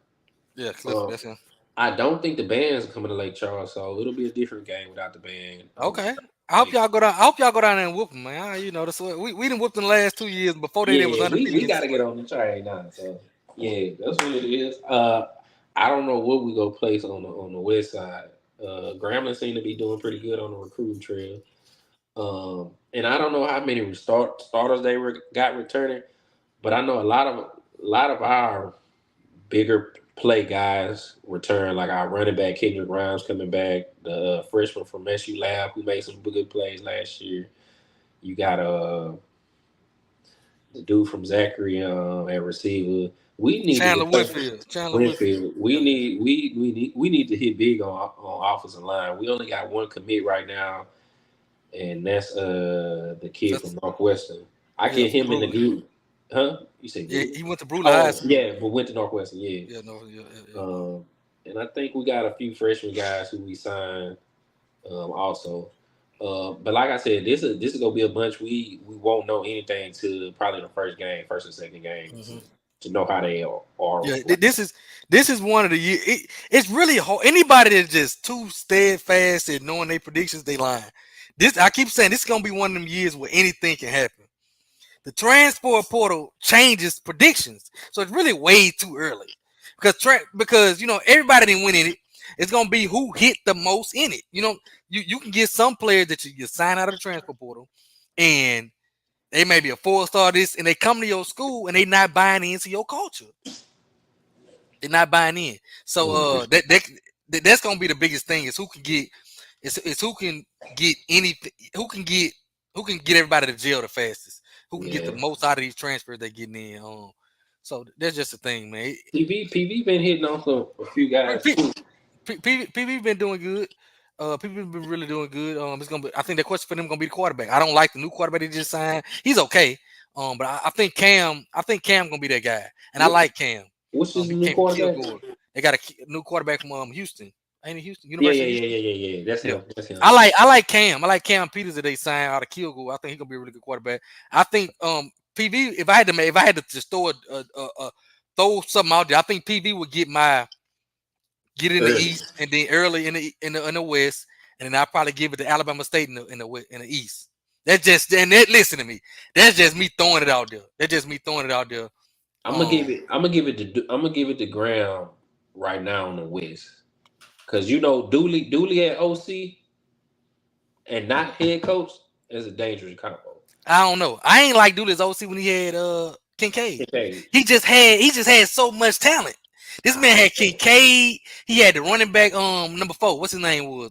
Yeah, Cliff, that's him. I don't think the band's coming to Lake Charles, so it'll be a different game without the band. Okay. I hope y'all go down. I hope y'all go down there and whoop them, man. That's what we done whooped them the last 2 years. Before they was Yeah, undefeated. we got to get on the train now. So yeah, that's what it is. I don't know what we go place on the west side. Grambling seem to be doing pretty good on the recruiting trail. And I don't know how many starters they got returning, but I know a lot of our bigger play guys return, like our running back Kendrick Grimes coming back, the freshman from SU Lab who made some good plays last year. You got the dude from Zachary at receiver. We need Chandler to Winfield. We need to hit big on offensive line. We only got one commit right now, and that's the kid from Northwestern. I get him in the group. Huh? You say he went to Brule High School. Yeah, but went to Northwestern. Yeah. Yeah, And I think we got a few freshman guys who we signed also. But like I said, this is gonna be a bunch we won't know anything to probably the first or second game to know how they are. Yeah, this is one of the years. It's really hard. Anybody that's just too steadfast in knowing their predictions, they lying. I keep saying this is gonna be one of them years where anything can happen. The transport portal changes predictions, so it's really way too early because everybody didn't win in it. It's gonna be who hit the most in it. You can get some players that you sign out of the transfer portal, and they may be a 4-star this, and they come to your school and they not buying into your culture. They're not buying in. So that's gonna be the biggest thing is who can get who can get anything, who can get everybody to jail the fastest, who can get the most out of these transfers they're getting in. So that's just the thing, man. PV been hitting on a few guys. PV been doing good. People have been really doing good. It's gonna be. I think the question for them gonna be the quarterback. I don't like the new quarterback they just signed. He's okay. But I think Cam gonna be that guy, and I like Cam. What's his new quarterback? They got a new quarterback from Houston. Ain't it Houston? Yeah. That's him. I like Cam. I like Cam Peters that they signed out of Kilgore. I think he's gonna be a really good quarterback. I think PV. If I had to just throw something out there, I think PV would get in the East and then early in the West, and then I'll probably give it to Alabama State in the East. Listen to me. That's just me throwing it out there. I'm gonna give it to Graham right now in the West, because Dooley at OC and not head coach is a dangerous combo. I don't know. I ain't like Dooley's OC when he had Kincaid. He just had so much talent. This man had Kincaid. He had the running back number 4. What's his name was?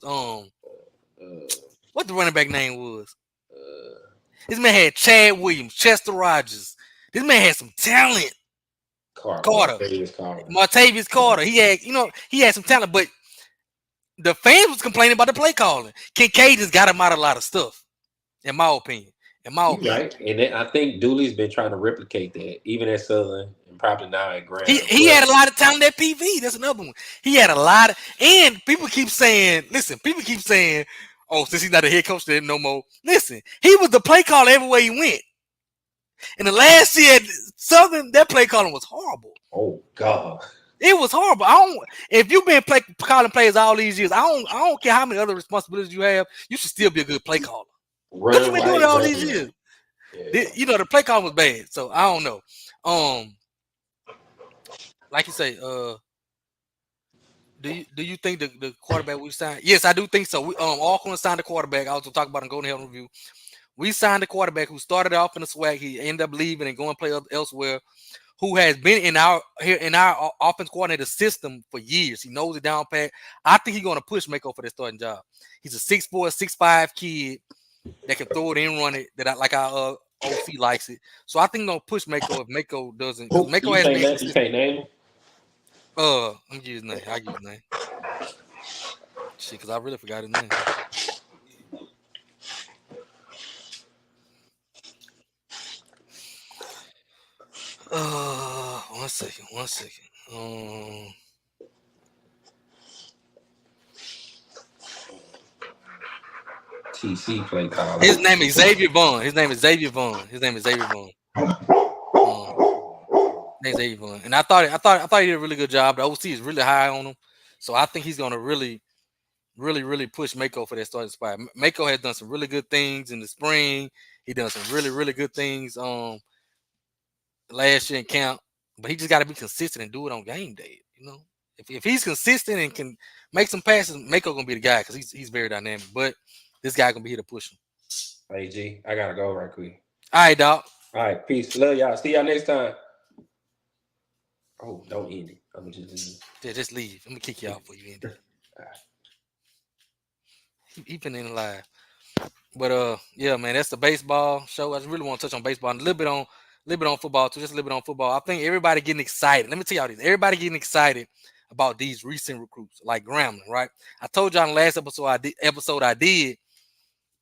What the running back name was? This man had Chad Williams, Chester Rogers. This man had some talent. Carter. Martavius Carter. He had some talent, but the fans was complaining about the play calling. Kincaid just got him out of a lot of stuff, in my opinion. in my You opinion. right, and then I think Dooley's been trying to replicate that, even at Southern and probably now at Graham. He had a lot of talent at PV. That's another one. He had a lot of, and people keep saying, listen, people keep saying, oh, since he's not a head coach, there no more. Listen, he was the play caller everywhere he went. And the last year at Southern, that play calling was horrible. Oh God. It was horrible. If you've been calling plays all these years, I don't care how many other responsibilities you have, you should still be a good play caller. Because you've been doing it all these years. Yeah. You know, the play calling was bad. So I don't know. Like you say, do you think the quarterback we signed? Yes, I do think so. We Alcorn signed the quarterback. I also talk about in Golden Hill Review. We signed a quarterback who started off in the SWAC. He ended up leaving and going to play elsewhere. Who has been in our offense coordinator system for years. He knows it down pat. I think he's going to push Mako for that starting job. He's a 6'4", 6'5" kid that can throw it and run it. Our OC likes it. So I think he's going to push Mako if Mako doesn't. Because Mako has been You can't name him? I'm gonna use his name. I'll use his name. Shit, because I really forgot his name. One second. TC play caller. His name is Xavier Vaughn. And I thought he did a really good job. The OC is really high on him, so I think he's gonna really push Mako for that starting spot. Mako has done some really good things in the spring. He done some really good things last year in camp, but he just got to be consistent and do it on game day. You know, if he's consistent and can make some passes, Mako gonna be the guy because he's very dynamic. But this guy gonna be here to push him. Hey G, I gotta go right quick. All right, dog. All right, peace. Love y'all. See y'all next time. Oh, don't end it. I'm gonna just leave. Yeah, just leave. I'm gonna kick you out for you end it. All right. He been in live. But yeah, man, that's the baseball show. I just really want to touch on baseball and a little bit on football too. Just a little bit on football. I think everybody getting excited. Let me tell y'all this. Everybody getting excited about these recent recruits like Grambling, right? I told y'all in the last episode I did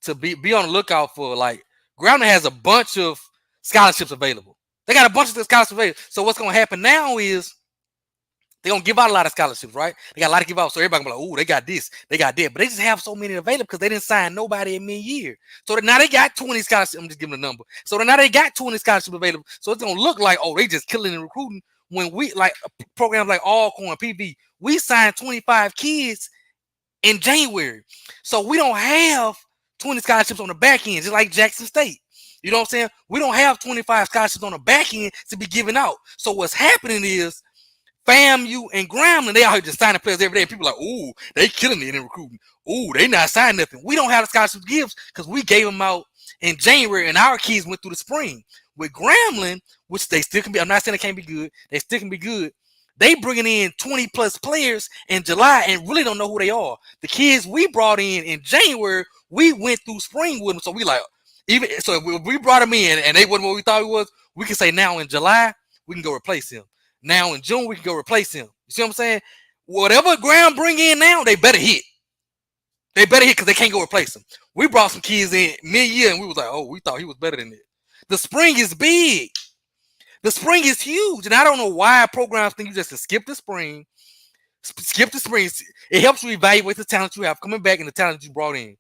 to be on the lookout for, like, Grambling has a bunch of scholarships available. They got a bunch of scholarships available. So what's gonna happen now is they're going to give out a lot of scholarships, right? They got a lot to give out. So everybody going to be like, oh, they got this, they got that. But they just have so many available because they didn't sign nobody in mid-year. So now they got 20 scholarships. I'm just giving a number. So now they got 20 scholarships available. So it's going to look like, oh, they just killing and recruiting. When we, like, programs like Alcorn, PV, we signed 25 kids in January. So we don't have 20 scholarships on the back end, just like Jackson State. You know what I'm saying? We don't have 25 scholarships on the back end to be giving out. So what's happening is, FAMU and Grambling, they out here just signing players every day. People are like, ooh, they killing it in recruiting. Ooh, they not signing nothing. We don't have the scholarship gifts because we gave them out in January and our kids went through the spring. With Grambling, which they still can be, I'm not saying they can't be good. They still can be good. They bringing in 20 plus players in July and really don't know who they are. The kids we brought in January, we went through spring with them. So we like, if we brought them in and they wasn't what we thought it was, we can say now in July, we can go replace him. Now in June, we can go replace him. You see what I'm saying? Whatever Graham bring in now, they better hit. They better hit because they can't go replace him. We brought some kids in mid-year and we was like, oh, we thought he was better than this. The spring is big. The spring is huge. And I don't know why programs think you just can skip the spring. Skip the spring. It helps you evaluate the talent you have coming back and the talent you brought in.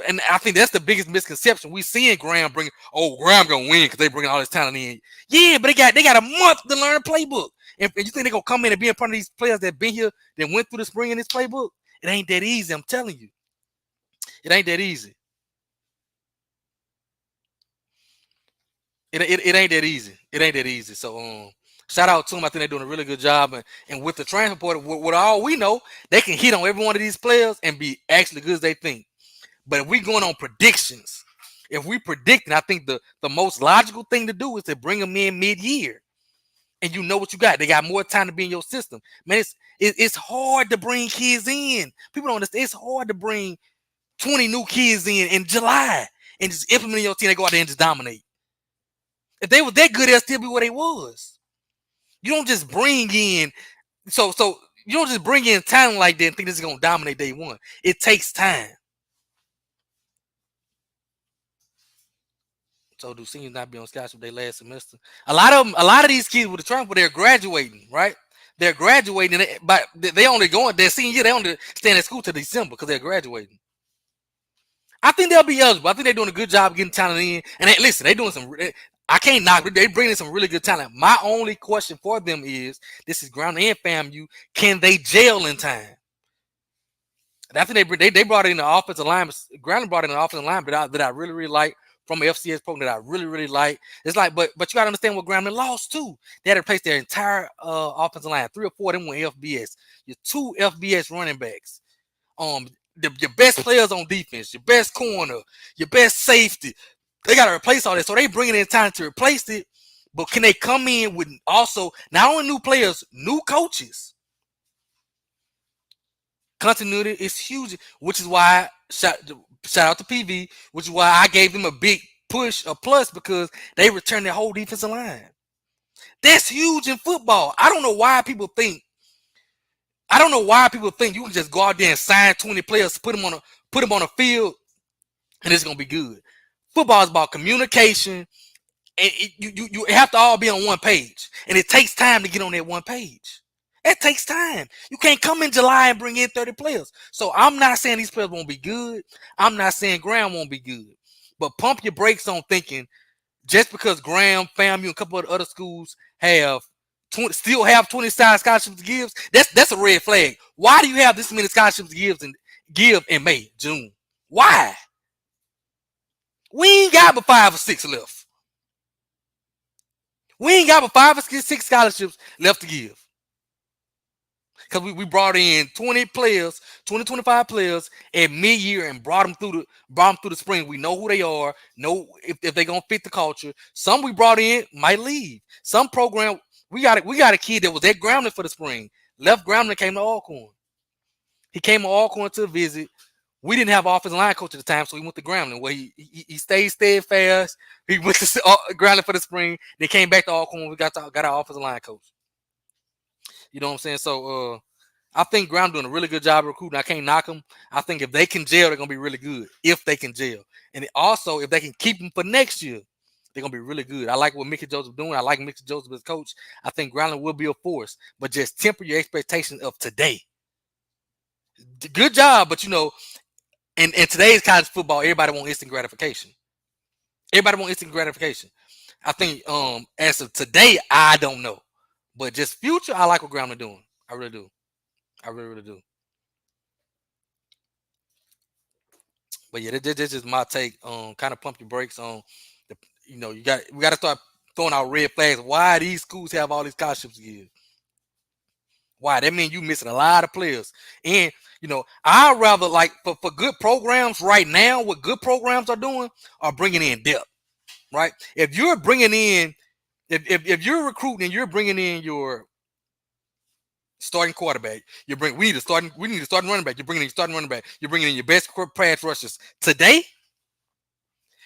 And I think that's the biggest misconception. We seeing Graham bring, Graham gonna win because they bringing all this talent in. Yeah, but they got a month to learn a playbook. And you think they're gonna come in and be in front of these players that been here, that went through the spring in this playbook? It ain't that easy, I'm telling you. It ain't that easy. It ain't that easy. It ain't that easy. So shout out to them. I think they're doing a really good job. And with the transfer portal, with all we know, they can hit on every one of these players and be actually good as they think. But if we going on predictions, if we predicting, I think the most logical thing to do is to bring them in mid-year. And you know what you got. They got more time to be in your system. Man, it's hard to bring kids in. People don't understand. It's hard to bring 20 new kids in July and just implement your team. They go out there and just dominate. If they were that good, they'll still be where they was. You don't just bring in, so you don't just bring in talent like that and think this is going to dominate day one. It takes time. So do seniors not be on scholarship their last semester? A lot of these kids with the transfer, they're graduating, right? They're graduating, but they only going their senior year. They only staying at school till December because they're graduating. I think they'll be eligible. I think they're doing a good job getting talent in. And listen, they're doing some. I can't knock. They bring in some really good talent. My only question for them is: this is Ground and FAMU. Can they gel in time? And I think they brought in the offensive line. Ground brought in the offensive line that I really like from the FCS program that I really like. It's like, but you gotta understand what Grambling lost too. They had to replace their entire offensive line. 3 or 4 of them were FBS. Your 2 FBS running backs. Your best players on defense, your best corner, your best safety. They gotta replace all that. So they bringing in time to replace it. But can they come in with also not only new players, new coaches? Continuity is huge, which is why shout out to PV, which is why I gave them a big push, a plus, because they returned their whole defensive line. That's huge in football. I don't know why people think you can just go out there and sign 20 players, put them on a field, and it's gonna be good. Football is about communication, and you have to all be on one page, and it takes time to get on that one page. It takes time. You can't come in July and bring in 30 players. So I'm not saying these players won't be good. I'm not saying Graham won't be good. But pump your brakes on thinking just because Graham, FAMU, and a couple of other schools still have 20 scholarships to give, that's a red flag. Why do you have this many scholarships to give in May, June? Why? We ain't got but 5 or 6 left. We ain't got but 5 or 6 scholarships left to give. Because we brought in 25 players at mid-year and brought them through the spring. We know who they are, know if they're gonna fit the culture. Some we brought in might leave. Some program we got a kid that was at Grambling for the spring, left Grambling and came to Alcorn. He came to Alcorn to visit. We didn't have an offensive line coach at the time, so he went to Grambling, where he stayed steadfast. He went to Grambling for the spring, then came back to Alcorn. We got our offensive line coach. You know what I'm saying? So I think Graham doing a really good job of recruiting. I can't knock them. I think if they can gel, they're gonna be really good. If they can gel, and also if they can keep them for next year, they're gonna be really good. I like what Mickey Joseph doing. I like Mickey Joseph as coach. I think Grambling will be a force, but just temper your expectations of today. Good job, but in today's college football, everybody wants instant gratification. I think as of today, I don't know. But just future, I like what Grambling doing. I really do. I really do. But yeah, that's just my take. Kind of pump your brakes on we got to start throwing out red flags. Why these schools have all these scholarships to give? Why? That means you missing a lot of players. And I'd rather like for good programs right now, what good programs are doing are bringing in depth. Right? If you're bringing in, if you're recruiting and you're bringing in your starting quarterback, we need a starting running back. You're bringing in your starting running back. You're bringing in your best pass rushers today.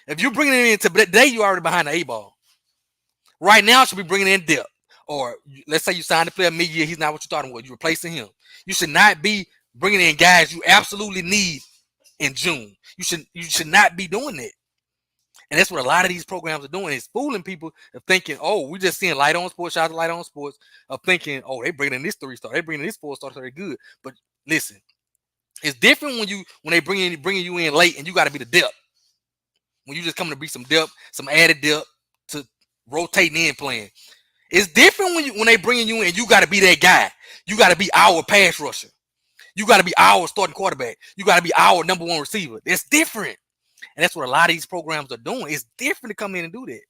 If you're bringing it in today, you're already behind the 8 ball. Right now, you should be bringing in depth. Or let's say you signed a player mid-year, he's not what you're starting with. You're replacing him. You should not be bringing in guys you absolutely need in June. You should not be doing that. And that's what a lot of these programs are doing, is fooling people of thinking, oh, we're just seeing Light On Sports, shout out to Light On Sports, of thinking, oh, they bringing in this 3-star, they bringing in this 4-star, so they're good. But listen, it's different when they bringing you in late and you got to be the depth. When you just coming to be some depth, some added depth to rotating in playing. It's different when they bringing you in, you got to be that guy. You got to be our pass rusher. You got to be our starting quarterback. You got to be our number 1 receiver. It's different. And that's what a lot of these programs are doing. It's different to come in and do that.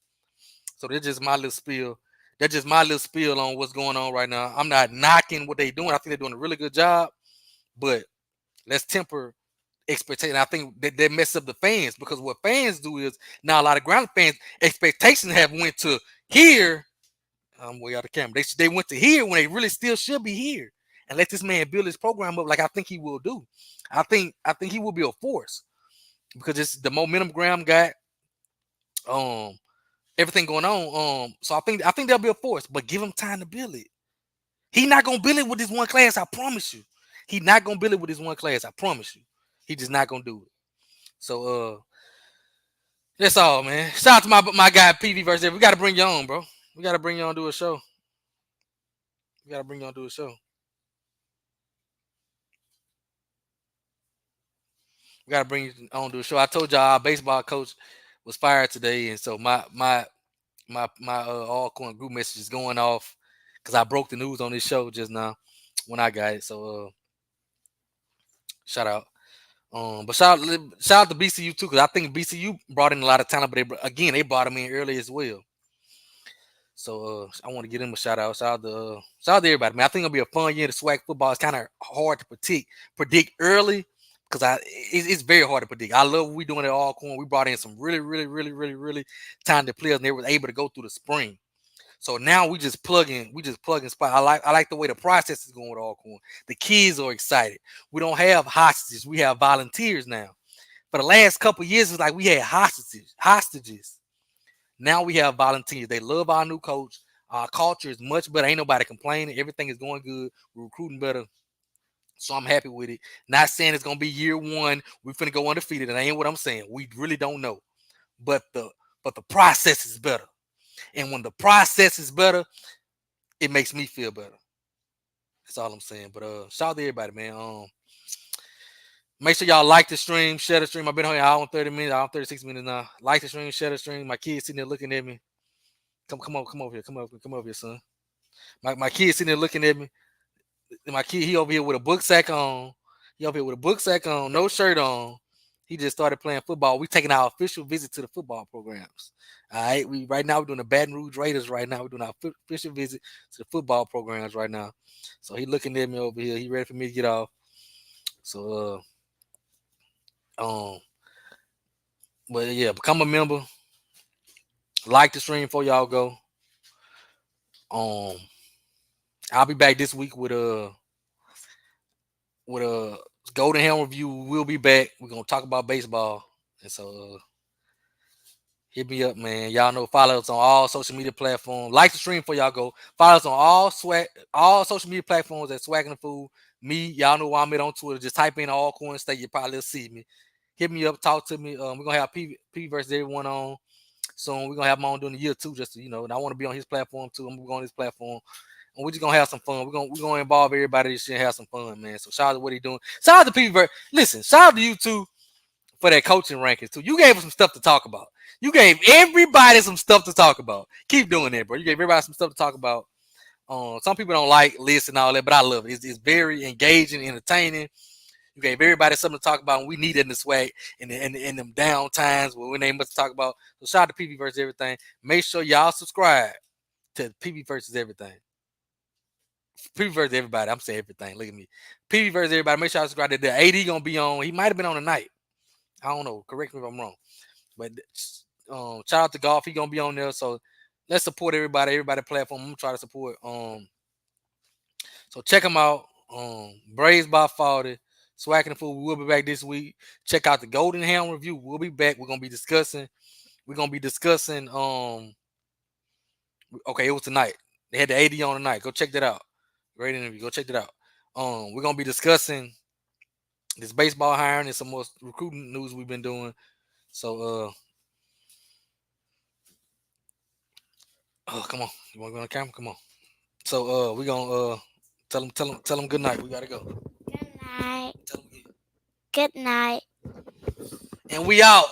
So that's just my little spiel. That's just my little spiel on what's going on right now. I'm not knocking what they're doing. I think they're doing a really good job. But let's temper expectation. I think that mess up the fans, because what fans do is now a lot of ground fans expectations have went to here. I'm way out of camera. They went to here when they really still should be here, and let this man build his program up like I think he will do. I think he will be a force, because it's the momentum Graham got. Everything going on. So I think they'll be a force, but give him time to build it. He's not gonna build it with this one class. I promise you. He's not gonna build it with this one class. I promise you. He just not gonna do it. So That's all, man. Shout out to my guy PV versus. We got to bring you on, bro. We got to bring you on do a show. We got to bring you on do a show. We got to bring you on do a show. I told y'all our baseball coach was fired today, and so my all corn group message is going off because I broke the news on this show just now when I got it. So shout out. But shout out to BCU too, because I think BCU brought in a lot of talent, but they brought them in early as well. So I want to give them a shout out. Shout out to everybody, man. I think it'll be a fun year. The SWAC football is kind of hard to predict early because it's very hard to predict. I love what we doing at Alcorn. We brought in some really talented players, and they were able to go through the spring. So now we just plug in spot. I like the way the process is going with Alcorn. The kids are excited. We don't have hostages. We have volunteers now. For the last couple of years, it's like we had hostages. Now we have volunteers. They love our new coach. Our culture is much better. Ain't nobody complaining. Everything is going good. We're recruiting better. So I'm happy with it. Not saying it's gonna be year one. We're finna go undefeated. That ain't what I'm saying. We really don't know. But the process is better. And when the process is better, it makes me feel better. That's all I'm saying. But shout out to everybody, man. Make sure y'all like the stream, share the stream. I've been on here hour and 30 minutes, hour and 36 minutes now. Like the stream, share the stream. My kids sitting there looking at me. Come over here. Come over here, son. My kid sitting there looking at me. My kid, he over here with a book sack on. No shirt on. He just started playing football. We taking our official visit to the football programs. All right. Right now we're doing the Baton Rouge Raiders right now. We're doing our official visit to the football programs right now. So he looking at me over here. He ready for me to get off. So but yeah, become a member. Like the stream before y'all go. I'll be back this week with a Golden Helm review. We'll be back. We're gonna talk about baseball. And so hit me up, man. Y'all know, follow us on all social media platforms. Like the stream before y'all go. Follow us on all social media platforms at Swac'N Fool. Me, y'all know where I'm at on Twitter. Just type in Alcorn State. You probably see me. Hit me up, talk to me. We're gonna have P versus everyone on soon. We're gonna have him on during the year too, just to, and I want to be on his platform too. I'm gonna go on his platform. And we're just gonna have some fun. We're gonna involve everybody this year and have some fun, man. So shout out to what he's doing. Shout out to P. Listen, shout out to you too for that coaching rankings too. You gave us some stuff to talk about. You gave everybody some stuff to talk about. Keep doing that, bro. You gave everybody some stuff to talk about. Some people don't like lists and all that, but I love it. It's very engaging, entertaining. You gave everybody something to talk about, and we need it in the swag in them down times when they must talk about. So shout out to PV versus everything. Make sure y'all subscribe to PV versus everything. PV versus everybody. I'm saying everything. Look at me. PV versus everybody. Make sure y'all subscribe to that. AD gonna be on. He might have been on tonight. I don't know. Correct me if I'm wrong. But shout out to Golf. He gonna be on there. So let's support everybody. Everybody platform. I'm gonna try to support. So check them out. Braves by 40. Swac'N Fool. We'll be back this week. Check out the Golden Helm review. We'll be back. We're gonna be discussing. Okay, it was tonight. They had the AD on tonight. Go check that out. Great interview. Go check that out. We're gonna be discussing this baseball hiring and some more recruiting news we've been doing. So come on. You wanna go on the camera? Come on. So we're gonna tell them good night. We gotta go. Good night. Good night. And we out.